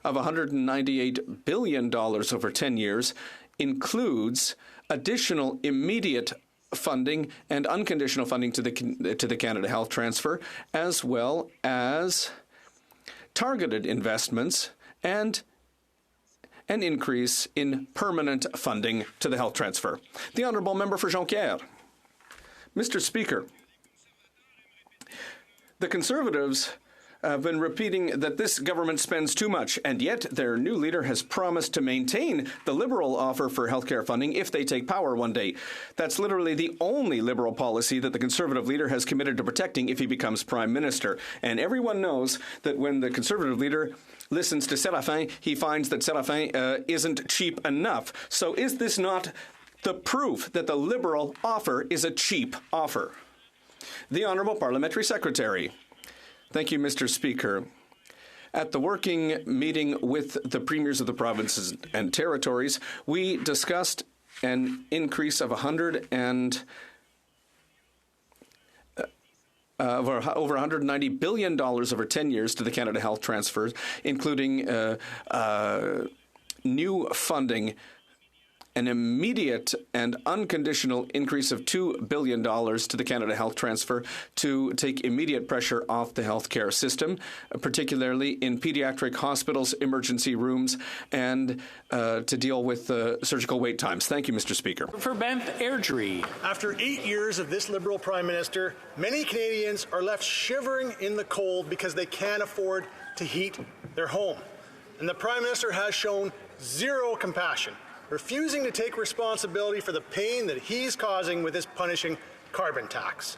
of $198 billion over 10 years includes additional immediate funding and unconditional funding to the Canada Health Transfer, as well as targeted investments and an increase in permanent funding to the health transfer. The Honourable Member for Jonquière. Mr. Speaker, The Conservatives have been repeating that this government spends too much, and yet their new leader has promised to maintain the Liberal offer for healthcare funding if they take power one day. That's literally the only Liberal policy that the Conservative leader has committed to protecting if he becomes Prime Minister. And everyone knows that when the Conservative leader listens to Séraphin, he finds that Séraphin isn't cheap enough. So is this not the proof that the Liberal offer is a cheap offer? The Honourable Parliamentary Secretary. Thank you, Mr. Speaker. At the working meeting with the premiers of the provinces and territories, we discussed an increase of over $190 billion over 10 years to the Canada Health transfers, including new funding, an immediate and unconditional increase of $2 billion to the Canada Health Transfer to take immediate pressure off the healthcare system, particularly in pediatric hospitals, emergency rooms, and to deal with surgical wait times. Thank you, Mr. Speaker. For Bent Airdrie. After 8 years of this Liberal Prime Minister, many Canadians are left shivering in the cold because they can't afford to heat their home. And the Prime Minister has shown zero compassion, refusing to take responsibility for the pain that he's causing with his punishing carbon tax.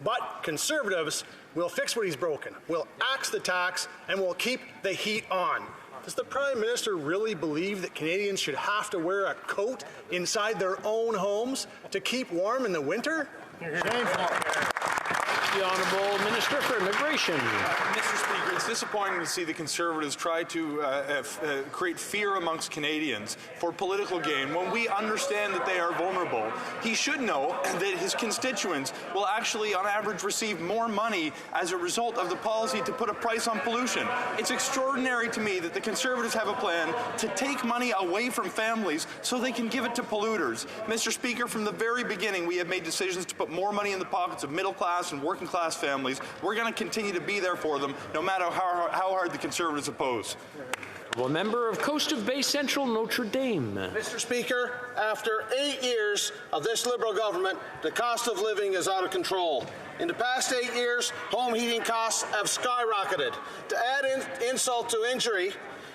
But Conservatives will fix what he's broken. We'll axe the tax and we'll keep the heat on. Does the Prime Minister really believe that Canadians should have to wear a coat inside their own homes to keep warm in the winter? The Honourable Minister for Immigration. Mr. Speaker, it's disappointing to see the Conservatives try to create fear amongst Canadians for political gain when we understand that they are vulnerable. He should know that his constituents will actually, on average, receive more money as a result of the policy to put a price on pollution. It's extraordinary to me that the Conservatives have a plan to take money away from families so they can give it to polluters. Mr. Speaker, from the very beginning, we have made decisions to put more money in the pockets of middle class and working class families. We're going to continue to be there for them, no matter how hard the Conservatives oppose. Well, member of Coast of Bay Central, Notre Dame. Mr. Speaker, after 8 years of this Liberal government, the cost of living is out of control. In the past 8 years, home heating costs have skyrocketed. To add insult to injury,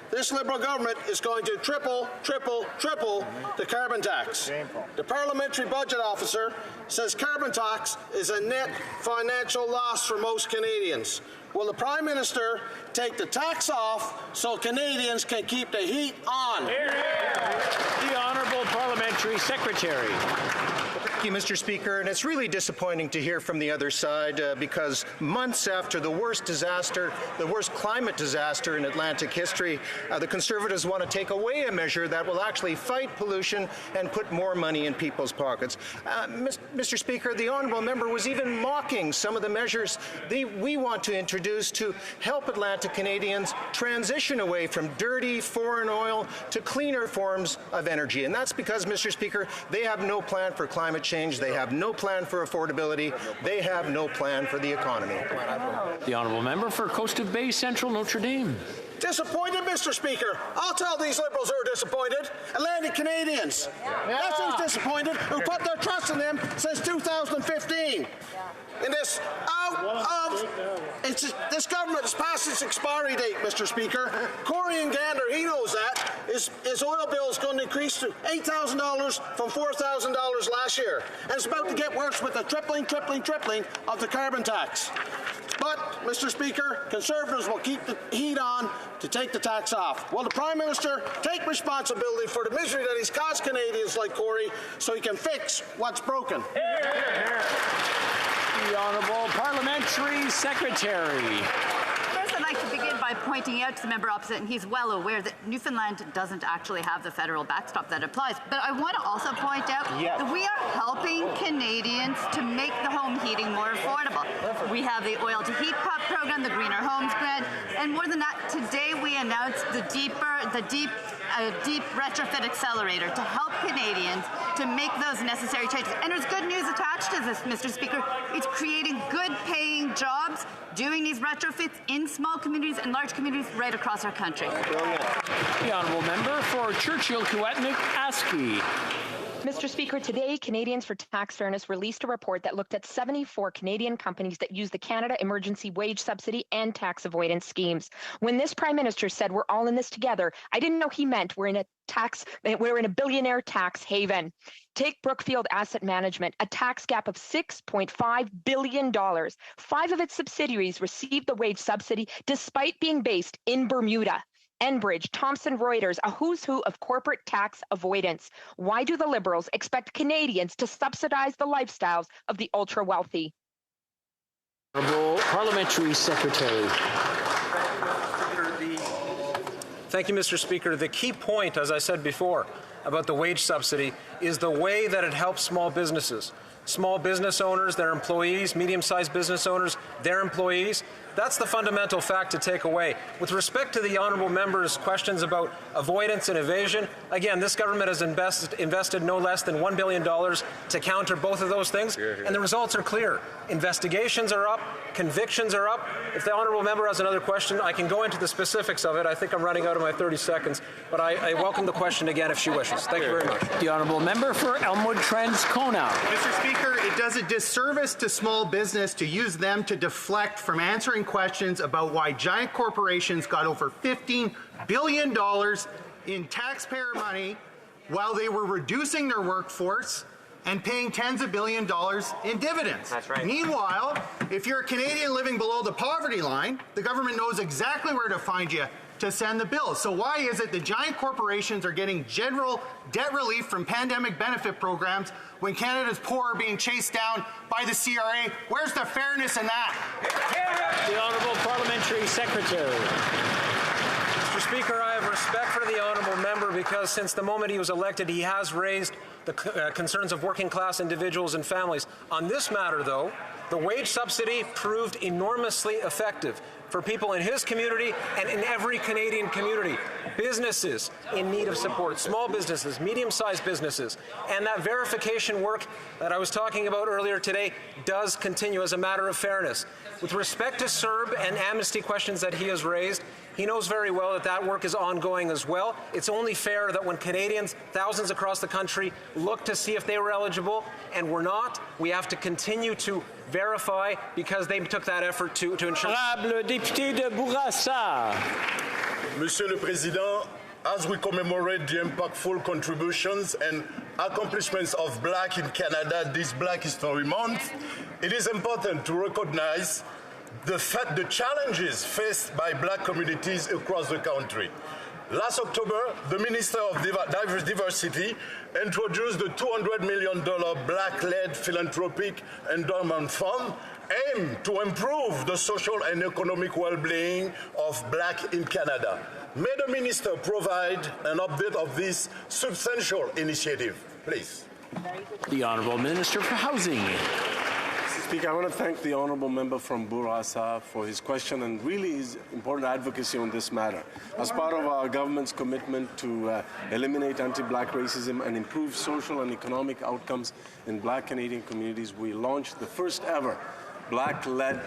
this Liberal government is going to triple the carbon tax. The Parliamentary Budget Officer says carbon tax is a net financial loss for most Canadians. Will the Prime Minister take the tax off so Canadians can keep the heat on? The Honourable Parliamentary Secretary. Thank you, Mr. Speaker. And it's really disappointing to hear from the other side because months after the worst disaster, the worst climate disaster in Atlantic history, the Conservatives want to take away a measure that will actually fight pollution and put more money in people's pockets. Mr. Speaker, the honourable member was even mocking some of the measures we want to introduce to help Atlantic Canadians transition away from dirty foreign oil to cleaner forms of energy. And that's because, Mr. Speaker, they have no plan for climate change. They have no plan for affordability. They have no plan for the economy. The Honourable Member for Coast of Bay Central, Notre Dame. Disappointed, Mr. Speaker. I'll tell these Liberals who are disappointed. Atlantic Canadians. That's who's disappointed, who put their trust in them since 2015. In this this government has passed its expiry date, Mr. Speaker. Corey and Gander, he knows that. His oil bill is going to increase to $8,000 from $4,000 last year. And it's about to get worse with the tripling of the carbon tax. But, Mr. Speaker, Conservatives will keep the heat on to take the tax off. Will the Prime Minister take responsibility for the misery that he's caused Canadians like Corey so he can fix what's broken? The Honourable Parliamentary Secretary. First, I'd like to begin by pointing out to the member opposite, and he's well aware that Newfoundland doesn't actually have the federal backstop that applies. But I want to also point out that we are helping Canadians to make the home heating more affordable. We have the Oil to Heat Pump program, the Greener Homes Grant, and more than that, today we announced the deep retrofit accelerator to help Canadians to make those necessary changes. And there's good news attached to this, Mr. Speaker. It's creating good-paying jobs doing these retrofits in small communities and large communities right across our country. The Honourable Member for Churchill-Kiewatnik-Askey. Mr. Speaker, today, Canadians for Tax Fairness released a report that looked at 74 Canadian companies that use the Canada Emergency Wage Subsidy and tax avoidance schemes. When this Prime Minister said we're all in this together, I didn't know he meant we're in a billionaire tax haven. Take Brookfield Asset Management, a tax gap of $6.5 billion. 5 of its subsidiaries received the wage subsidy despite being based in Bermuda. Enbridge, Thomson Reuters, a who's who of corporate tax avoidance. Why do the Liberals expect Canadians to subsidize the lifestyles of the ultra-wealthy? Honourable Parliamentary Secretary. Thank you, Mr. Speaker. The key point, as I said before, about the wage subsidy is the way that it helps small businesses. Small business owners, their employees, medium-sized business owners, their employees. That's the fundamental fact to take away. With respect to the honourable member's questions about avoidance and evasion, again, this government has invested no less than $1 billion to counter both of those things, and the results are clear. Investigations are up, convictions are up. If the honourable member has another question, I can go into the specifics of it. I think I'm running out of my 30 seconds, but I welcome the question again if she wishes. Thank you very much. The honourable member for Elmwood Transcona. Mr. Speaker, it does a disservice to small business to use them to deflect from answering questions about why giant corporations got over $15 billion in taxpayer money while they were reducing their workforce and paying tens of billions of dollars in dividends. That's right. Meanwhile, if you're a Canadian living below the poverty line, the government knows exactly where to find you to send the bills. So why is it the giant corporations are getting general debt relief from pandemic benefit programs when Canada's poor are being chased down by the CRA? Where's the fairness in that? The Honourable Parliamentary Secretary. Mr. Speaker, I have respect for the honourable member because since the moment he was elected, he has raised the concerns of working-class individuals and families. On this matter, though, the wage subsidy proved enormously effective for people in his community and in every Canadian community. Businesses in need of support, small businesses, medium-sized businesses, and that verification work that I was talking about earlier today does continue as a matter of fairness. With respect to CERB and amnesty questions that he has raised, he knows very well that that work is ongoing as well. It's only fair that when Canadians, thousands across the country, look to see if they were eligible and were not, we have to continue to verify because they took that effort to ensure. Honorable député de Bourassa. Monsieur le Président, as we commemorate the impactful contributions and accomplishments of Black in Canada this Black History Month, it is important to recognize the challenges faced by Black communities across the country. Last October, the Minister of Diversity introduced the $200 million Black-led philanthropic endowment fund aimed to improve the social and economic well-being of Black in Canada. May the Minister provide an update of this substantial initiative, please. The Honourable Minister for Housing. Speaker, I want to thank the honourable member from Bourassa for his question and really his important advocacy on this matter. As part of our government's commitment to eliminate anti-Black racism and improve social and economic outcomes in Black Canadian communities, we launched the first ever Black-led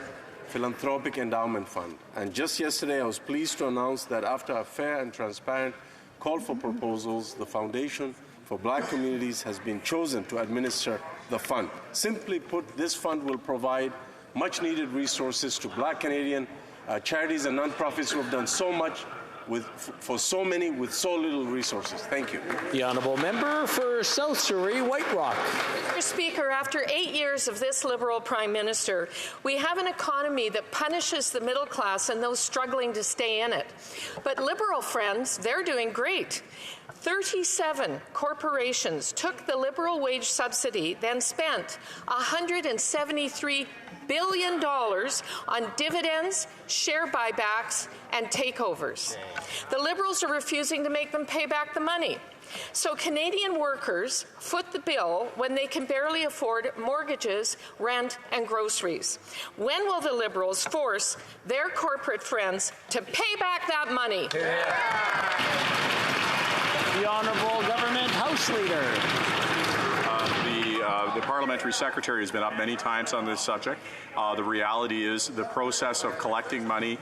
philanthropic endowment fund. And just yesterday, I was pleased to announce that after a fair and transparent call for proposals, the Foundation for Black Communities has been chosen to administer the fund. Simply put, this fund will provide much-needed resources to Black Canadian charities and nonprofits who have done so much for so many with so little resources. Thank you. The honourable member for South Surrey, White Rock. Mr. Speaker, after 8 years of this Liberal Prime Minister, we have an economy that punishes the middle class and those struggling to stay in it. But Liberal friends, they're doing great. 37 corporations took the Liberal wage subsidy, then spent $173 billion on dividends, share buybacks, and takeovers. The Liberals are refusing to make them pay back the money. So Canadian workers foot the bill when they can barely afford mortgages, rent, and groceries. When will the Liberals force their corporate friends to pay back that money? The Honourable Government House Leader. The Parliamentary Secretary has been up many times on this subject. The reality is the process of collecting money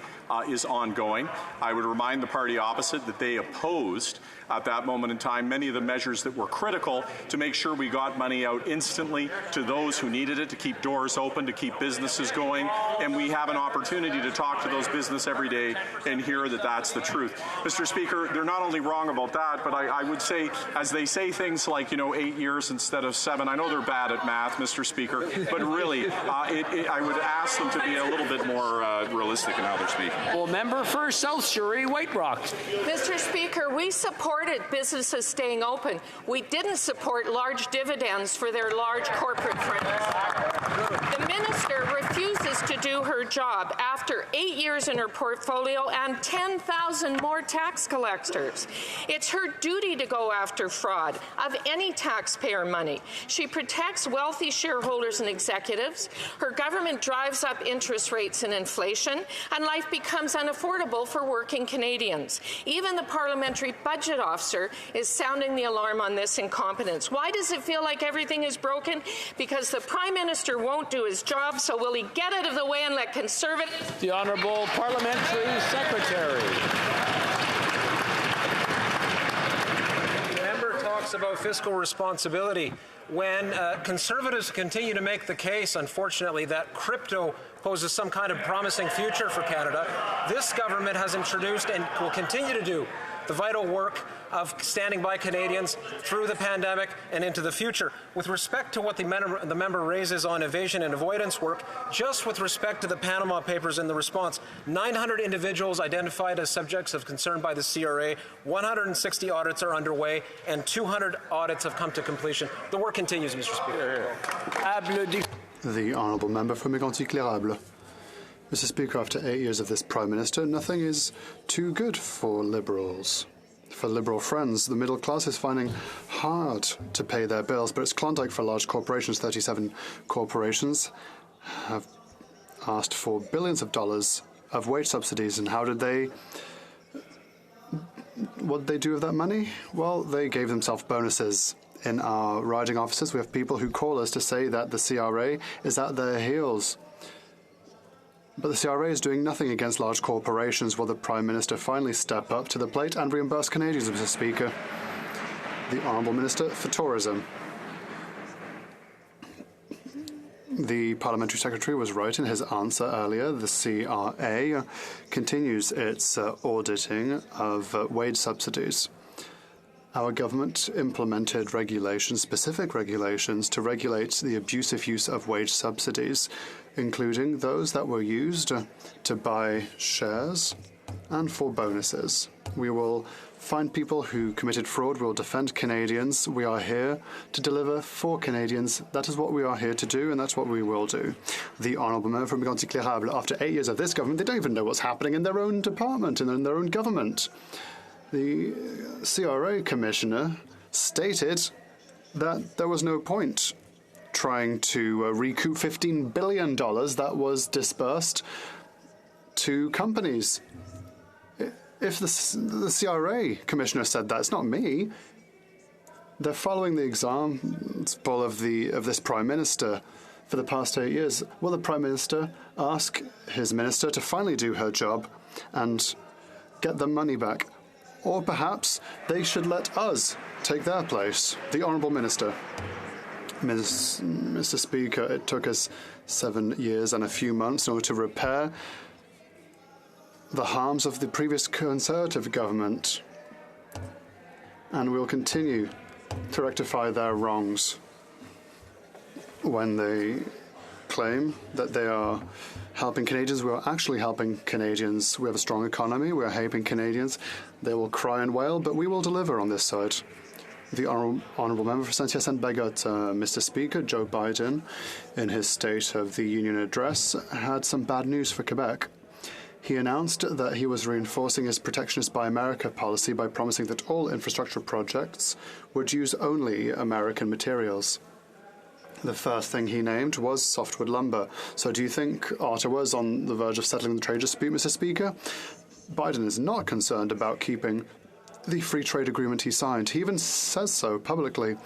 is ongoing. I would remind the party opposite that they opposed at that moment in time many of the measures that were critical to make sure we got money out instantly to those who needed it, to keep doors open, to keep businesses going, and we have an opportunity to talk to those businesses every day and hear that that's the truth. Mr. Speaker, they're not only wrong about that, but I would say, as they say things like, 8 years instead of 7, I know they're bad at math, Mr. Speaker, but really, I would ask them to be a little bit more realistic in how they're speaking. Well, member for South Surrey, White Rock. Mr. Speaker, we supported businesses staying open. We didn't support large dividends for their large corporate friends. The minister refuses to do her job after 8 years in her portfolio and 10,000 more tax collectors. It's her duty to go after fraud of any taxpayer money. She protects wealthy shareholders and executives. Her government drives up interest rates and inflation, and life becomes unaffordable for working Canadians. Even the parliamentary budget officer is sounding the alarm on this incompetence. Why does it feel like everything is broken? Because the Prime Minister won't do his job, so will he get out of the way and let Conservatives... The Honourable Parliamentary Secretary. The member talks about fiscal responsibility. When Conservatives continue to make the case, unfortunately, that crypto poses some kind of promising future for Canada, this government has introduced and will continue to do the vital work of standing by Canadians through the pandemic and into the future. With respect to what the member raises on evasion and avoidance work, just with respect to the Panama Papers and the response, 900 individuals identified as subjects of concern by the CRA, 160 audits are underway, and 200 audits have come to completion. The work continues, Mr. Speaker. The honourable member for Mégantic-Clérable. Mr. Speaker, after 8 years of this Prime Minister, nothing is too good for Liberals. For Liberal friends, the middle class is finding hard to pay their bills, but it's Klondike for large corporations. 37 corporations have asked for billions of dollars of wage subsidies, and what did they do with that money? Well, they gave themselves bonuses. In our riding offices, we have people who call us to say that the CRA is at their heels. But the CRA is doing nothing against large corporations. Will the Prime Minister finally step up to the plate and reimburse Canadians, Mr. Speaker? The Honourable Minister for Tourism. The Parliamentary Secretary was right in his answer earlier. The CRA continues its auditing of wage subsidies. Our government implemented regulations, specific regulations, to regulate the abusive use of wage subsidies, including those that were used to buy shares and for bonuses. We will find people who committed fraud. We will defend Canadians. We are here to deliver for Canadians. That is what we are here to do, and that's what we will do. The Honourable Member from Mégantic-Clérable, after 8 years of this government, they don't even know what's happening in their own department and in their own government. The CRA Commissioner stated that there was no point trying to recoup $15 billion that was disbursed to companies. If the CRA Commissioner said that, it's not me. They're following the example of this Prime Minister for the past 8 years. Will the Prime Minister ask his minister to finally do her job and get the money back? Or perhaps they should let us take their place. The Honourable Minister. Mr. Speaker, it took us 7 years and a few months in order to repair the harms of the previous Conservative government. And we will continue to rectify their wrongs. When they claim that they are helping Canadians, we are actually helping Canadians. We have a strong economy. We are helping Canadians. They will cry and wail, but we will deliver on this side. The Honourable Member for Saint-Hyacinthe-Bagotte. Mr. Speaker, Joe Biden, in his State of the Union address, had some bad news for Quebec. He announced that he was reinforcing his protectionist Buy America policy by promising that all infrastructure projects would use only American materials. The first thing he named was softwood lumber. So do you think Ottawa is on the verge of settling the trade dispute, Mr. Speaker? Biden is not concerned about keeping the free trade agreement he signed. He even says so publicly.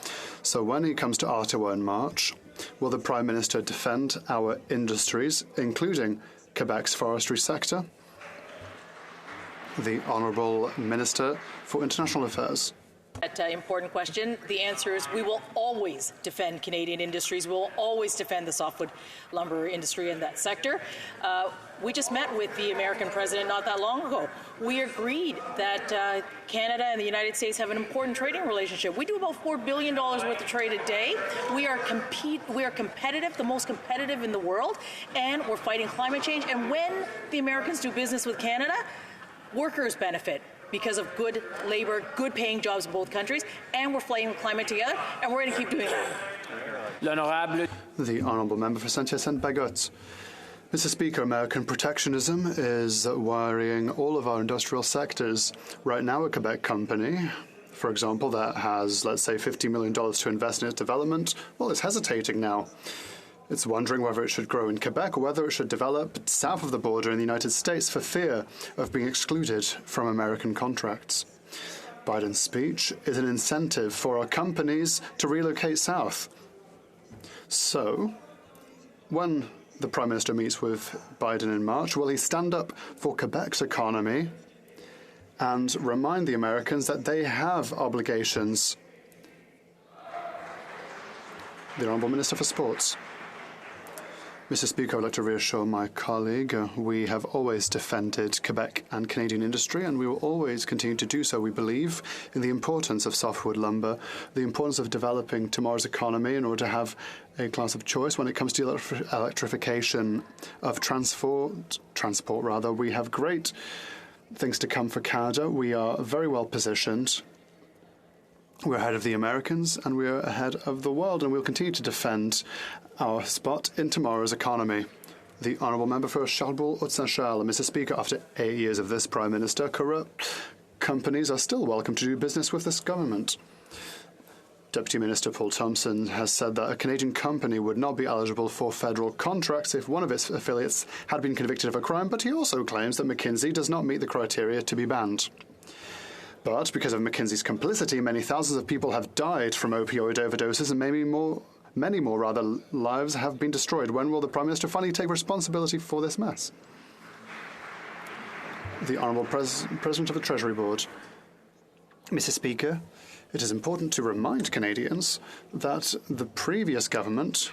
So when he comes to Ottawa in March, will the Prime Minister defend our industries, including Quebec's forestry sector? The Honourable Minister for International Affairs. That important question. The answer is we will always defend Canadian industries. We will always defend the softwood lumber industry in that sector. We just met with the American president not that long ago. We agreed that Canada and the United States have an important trading relationship. We do about $4 billion worth of trade a day. We are competitive, the most competitive in the world, and we're fighting climate change. And when the Americans do business with Canada, workers benefit because of good labor, good paying jobs in both countries, and we're fighting climate together, and we're going to keep doing that. The Honourable Member for Saint-Hyacinthe-Bagotte. Mr. Speaker, American protectionism is worrying all of our industrial sectors. Right now, a Quebec company, for example, that has, let's say, $50 million to invest in its development, well, it's hesitating now. It's wondering whether it should grow in Quebec or whether it should develop south of the border in the United States for fear of being excluded from American contracts. Biden's speech is an incentive for our companies to relocate south. So, when the Prime Minister meets with Biden in March, will he stand up for Quebec's economy and remind the Americans that they have obligations? The Honourable Minister for Sports. Mr. Speaker, I would like to reassure my colleague we have always defended Quebec and Canadian industry, and we will always continue to do so. We believe in the importance of softwood lumber, the importance of developing tomorrow's economy in order to have a class of choice when it comes to electrification of transport. We have great things to come for Canada. We are very well positioned. We're ahead of the Americans, and we're ahead of the world, and we'll continue to defend our spot in tomorrow's economy. The Honourable Member for Charlebourg-Haute-Saint-Charles. Mr. Speaker, after 8 years of this Prime Minister, corrupt companies are still welcome to do business with this government. Deputy Minister Paul Thompson has said that a Canadian company would not be eligible for federal contracts if one of its affiliates had been convicted of a crime, but he also claims that McKinsey does not meet the criteria to be banned. But because of McKinsey's complicity, many thousands of people have died from opioid overdoses, and many more lives have been destroyed. When will the Prime Minister finally take responsibility for this mess? The Honourable President of the Treasury Board. Mr. Speaker, it is important to remind Canadians that the previous government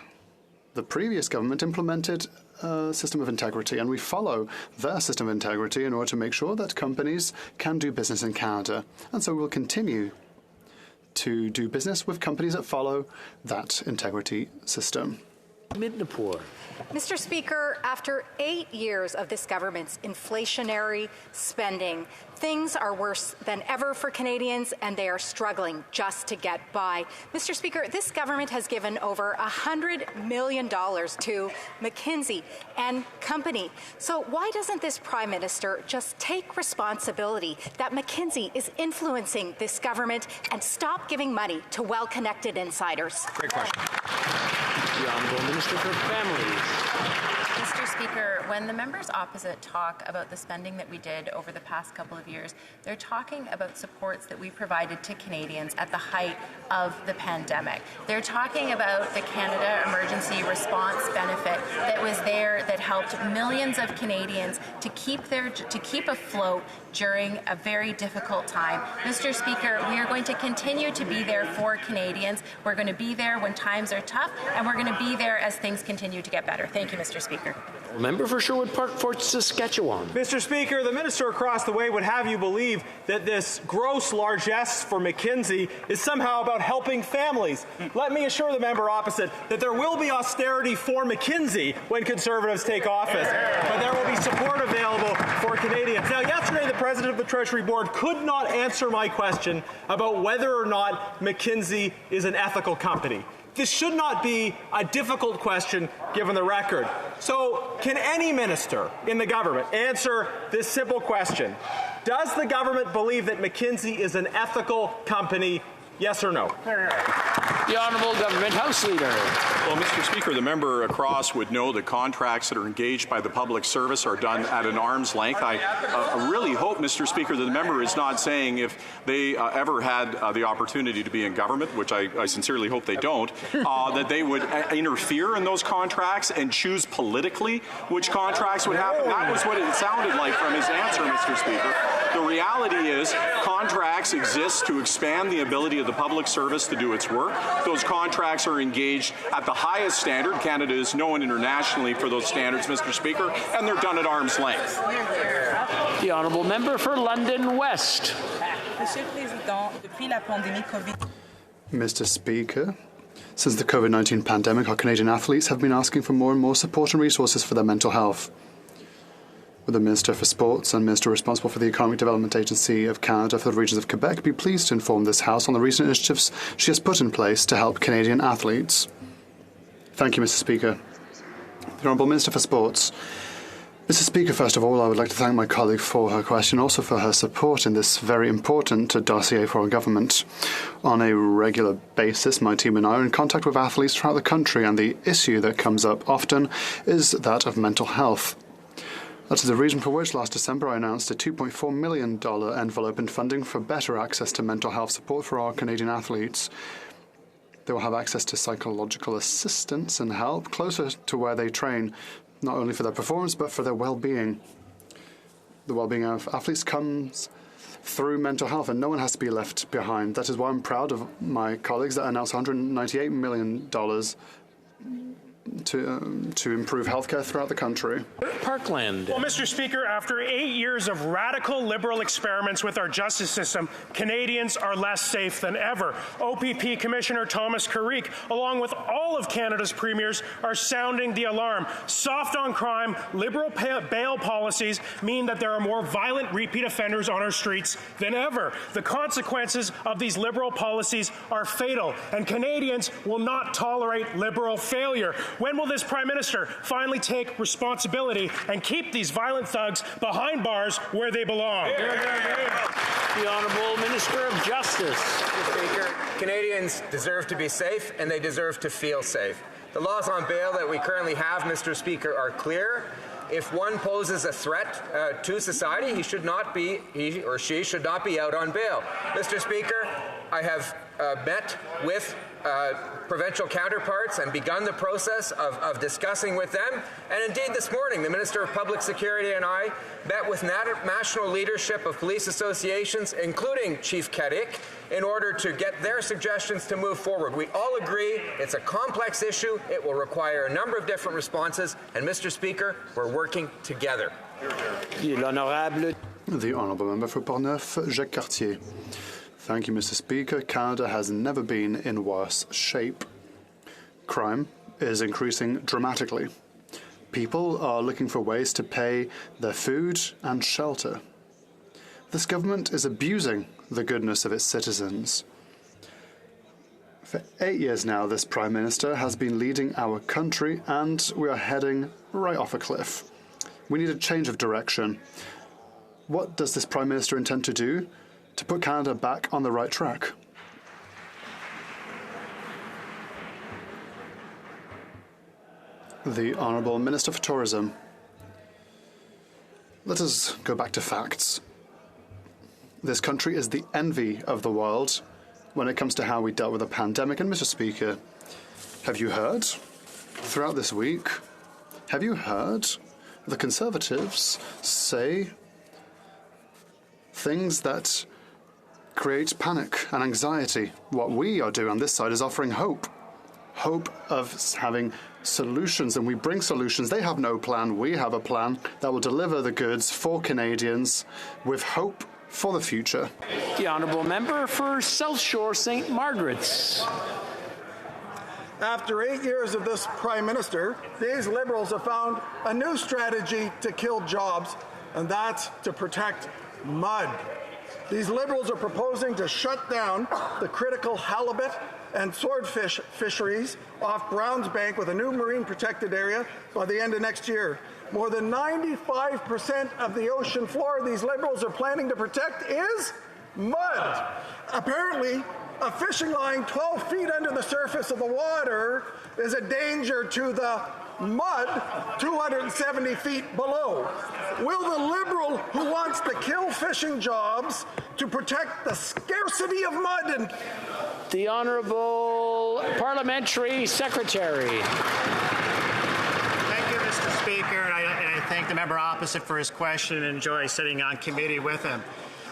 implemented a system of integrity, and we follow their system of integrity in order to make sure that companies can do business in Canada. And so we'll continue to do business with companies that follow that integrity system. Mr. Speaker, after 8 years of this government's inflationary spending, things are worse than ever for Canadians, and they are struggling just to get by. Mr. Speaker, this government has given over $100 million to McKinsey and company. So why doesn't this Prime Minister just take responsibility that McKinsey is influencing this government and stop giving money to well-connected insiders? Great question. The Honourable Minister for Families. Mr. Speaker, when the members opposite talk about the spending that we did over the past couple of years, they're talking about supports that we provided to Canadians at the height of the pandemic. They're talking about the Canada Emergency Response Benefit that was there that helped millions of Canadians to keep afloat during a very difficult time. Mr. Speaker, we are going to continue to be there for Canadians. We're going to be there when times are tough, and we're going to be there as things continue to get better. Thank you, Mr. Speaker. Member for Sherwood Park, Fort Saskatchewan. Mr. Speaker, the minister across the way would have you believe that this gross largesse for McKinsey is somehow about helping families. Let me assure the member opposite that there will be austerity for McKinsey when Conservatives take office, but there will be support available for Canadians. Now, yesterday, the President of the Treasury Board could not answer my question about whether or not McKinsey is an ethical company. This should not be a difficult question given the record. So, can any minister in the government answer this simple question? Does the government believe that McKinsey is an ethical company, Yes or no? The Honourable Government House Leader. Well, Mr. Speaker, the member across would know that contracts that are engaged by the public service are done at an arm's length. I really hope, Mr. Speaker, that the member is not saying if they ever had the opportunity to be in government, which I sincerely hope they don't, that they would interfere in those contracts and choose politically which contracts would happen. That was what it sounded like from his answer, Mr. Speaker. The reality is contracts exist to expand the ability of the public service to do its work. Those contracts are engaged at the highest standard. Canada is known internationally for those standards, Mr. Speaker, and they're done at arm's length. The Honourable Member for London West. Mr. Speaker, since the COVID-19 pandemic, our Canadian athletes have been asking for more and more support and resources for their mental health. Would the Minister for Sports and Minister responsible for the Economic Development Agency of Canada for the regions of Quebec be pleased to inform this House on the recent initiatives she has put in place to help Canadian athletes? Thank you, Mr. Speaker. The Honourable Minister for Sports. Mr. Speaker, first of all, I would like to thank my colleague for her question, also for her support in this very important dossier for our government. On a regular basis, my team and I are in contact with athletes throughout the country, and the issue that comes up often is that of mental health. That is the reason for which last December I announced a $2.4 million envelope in funding for better access to mental health support for our Canadian athletes. They will have access to psychological assistance and help closer to where they train, not only for their performance but for their well-being. The well-being of athletes comes through mental health, and no one has to be left behind. That is why I'm proud of my colleagues that announced $198 million to improve healthcare throughout the country. Parkland. Well, Mr. Speaker, after 8 years of radical liberal experiments with our justice system, Canadians are less safe than ever. OPP Commissioner Thomas Carrick, along with all of Canada's premiers, are sounding the alarm. Soft on crime, liberal bail policies mean that there are more violent repeat offenders on our streets than ever. The consequences of these liberal policies are fatal, and Canadians will not tolerate liberal failure. When will this Prime Minister finally take responsibility and keep these violent thugs behind bars where they belong? The Honourable Minister of Justice. Mr. Speaker, Canadians deserve to be safe and they deserve to feel safe. The laws on bail that we currently have, Mr. Speaker, are clear. If one poses a threat to society, he or she should not be out on bail. Mr. Speaker, I have met with provincial counterparts and begun the process of discussing with them. And indeed, this morning, the Minister of Public Security and I met with national leadership of police associations, including Chief Carrick, in order to get their suggestions to move forward. We all agree it's a complex issue. It will require a number of different responses. And, Mr. Speaker, we're working together. The Honourable Member for Portneuf, Jacques Cartier. Thank you, Mr. Speaker. Canada has never been in worse shape. Crime is increasing dramatically. People are looking for ways to pay their food and shelter. This government is abusing the goodness of its citizens. For 8 years now, this Prime Minister has been leading our country, and we are heading right off a cliff. We need a change of direction. What does this Prime Minister intend to do to put Canada back on the right track? The Honourable Minister for Tourism. Let us go back to facts. This country is the envy of the world when it comes to how we dealt with the pandemic. And Mr. Speaker, have you heard throughout this week, have you heard the Conservatives say things that create panic and anxiety? What we are doing on this side is offering hope. Hope of having solutions, and we bring solutions. They have no plan. We have a plan that will deliver the goods for Canadians with hope for the future. The Honourable Member for South Shore St. Margaret's. After 8 years of this Prime Minister, these Liberals have found a new strategy to kill jobs, and that's to protect mud. These Liberals are proposing to shut down the critical halibut and swordfish fisheries off Browns Bank with a new marine protected area by the end of next year. More than 95% of the ocean floor these Liberals are planning to protect is mud. Apparently, A fishing line 12 feet under the surface of the water is a danger to the mud 270 feet below. Will the Liberal who wants to kill fishing jobs to protect the scarcity of mud and... The Honourable Parliamentary Secretary. Thank you, Mr. Speaker, and I thank the member opposite for his question and enjoy sitting on committee with him.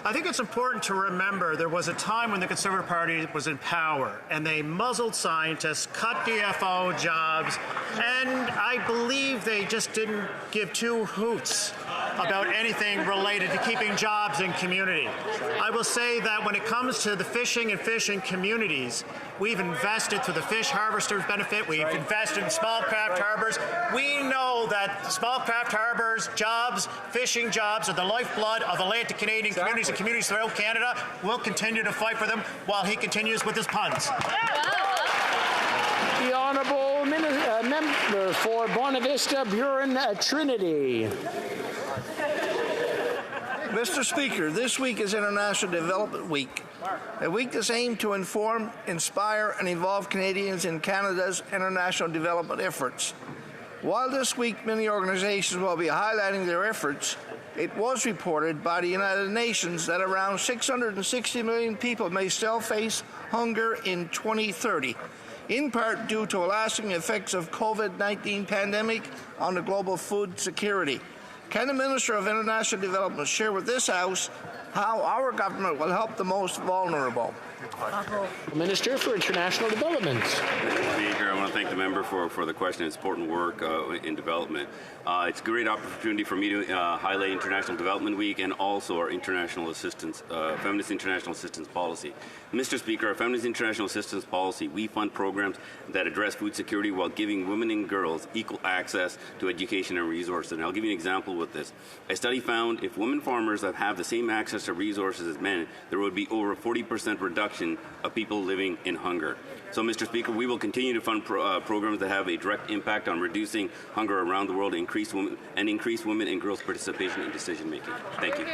I think it's important to remember there was a time when the Conservative Party was in power and they muzzled scientists, cut DFO jobs, and I believe they just didn't give two hoots about anything related to keeping jobs in community. I will say that when it comes to the fishing and fishing communities, we've invested through the fish harvesters benefit, we've invested in small craft harbors. We know that small craft harbors, jobs, fishing jobs are the lifeblood of Atlantic Canadian communities and communities throughout Canada. We'll continue to fight for them while he continues with his puns. The Honourable Member for Bonavista Buren Trinity. Mr. Speaker, this week is International Development Week, a week that's aimed to inform, inspire, and involve Canadians in Canada's international development efforts. While this week many organizations will be highlighting their efforts, it was reported by the United Nations that around 660 million people may still face hunger in 2030, in part due to lasting effects of COVID-19 pandemic on the global food security. Can the Minister of International Development share with this House how our government will help the most vulnerable? Minister for International Development. Speaker, I want to thank the member for the question. It's important work in development. It's a great opportunity for me to highlight International Development Week and also our international assistance, Feminist International Assistance Policy. Mr. Speaker, our Feminist International Assistance Policy, we fund programs that address food security while giving women and girls equal access to education and resources. And I'll give you an example with this. A study found if women farmers have the same access to resources as men, there would be over 40% reduction of people living in hunger. So, Mr. Speaker, we will continue to fund programs that have a direct impact on reducing hunger around the world and increase women and girls' participation in decision making. Thank you.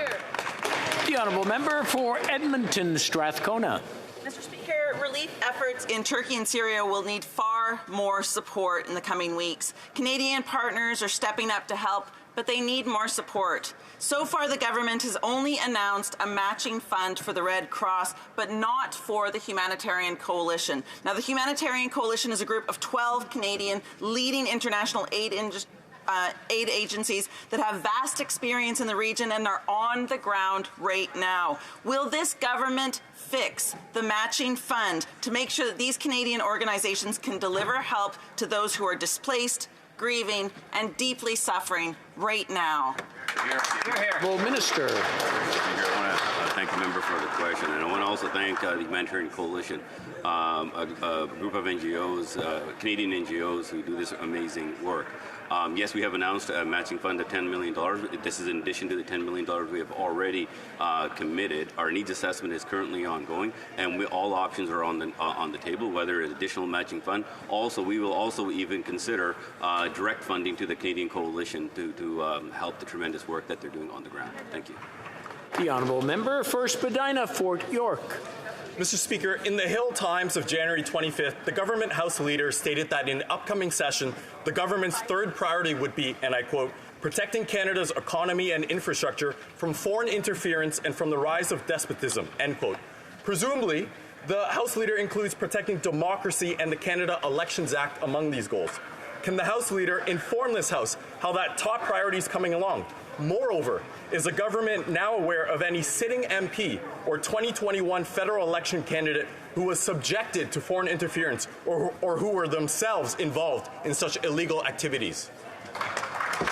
The Honourable Member for Edmonton Strathcona. Mr. Speaker, relief efforts in Turkey and Syria will need far more support in the coming weeks. Canadian partners are stepping up to help, but they need more support. So far, the government has only announced a matching fund for the Red Cross, but not for the Humanitarian Coalition. Now, the Humanitarian Coalition is a group of 12 Canadian leading international aid agencies that have vast experience in the region and are on the ground right now. Will this government fix the matching fund to make sure that these Canadian organizations can deliver help to those who are displaced, grieving, and deeply suffering right now? Well, Minister. I want to thank the member for the question, and I want to also thank the Humanitarian Coalition, a group of NGOs, Canadian NGOs who do this amazing work. Yes, we have announced a matching fund of $10 million. This is in addition to the $10 million we have already committed. Our needs assessment is currently ongoing, and all options are on the table, whether it's additional matching fund. Also, we will also even consider direct funding to the Canadian Coalition to help the tremendous work that they're doing on the ground. Thank you. The Honourable Member for Spadina, Fort York. Mr. Speaker, in the Hill Times of January 25th, the government House leader stated that in the upcoming session, the government's third priority would be, and I quote, protecting Canada's economy and infrastructure from foreign interference and from the rise of despotism, end quote. Presumably, the House leader includes protecting democracy and the Canada Elections Act among these goals. Can the House leader inform this House how that top priority is coming along? Moreover, is the government now aware of any sitting MP or 2021 federal election candidate who was subjected to foreign interference or who were themselves involved in such illegal activities?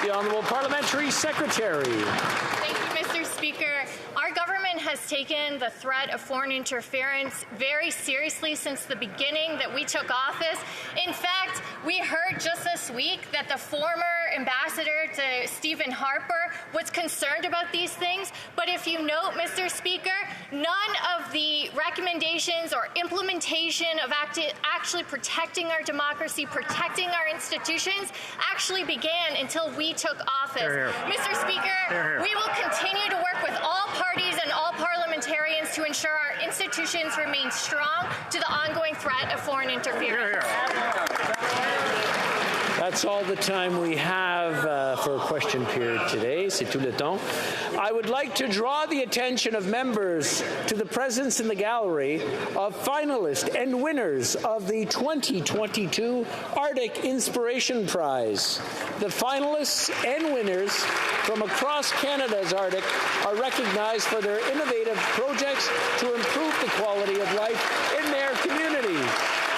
The Honourable Parliamentary Secretary. Thank you, Mr. Speaker. Our government has taken the threat of foreign interference very seriously since the beginning that we took office. In fact, we heard just this week that the former ambassador to Stephen Harper was concerned about these things. But if you note, Mr. Speaker, none of the recommendations or implementation of actually protecting our democracy, protecting our institutions, actually began until we took office. Hear, hear. Mr. Speaker, Hear, hear. we will continue to work with all parties and all parliamentarians programs to ensure our institutions remain strong to the ongoing threat of foreign interference. That's all the time we have for a question period today. C'est tout le temps. I would like to draw the attention of members to the presence in the gallery of finalists and winners of the 2022 Arctic Inspiration Prize. The finalists and winners from across Canada's Arctic are recognized for their innovative projects to improve the quality of life in their communities.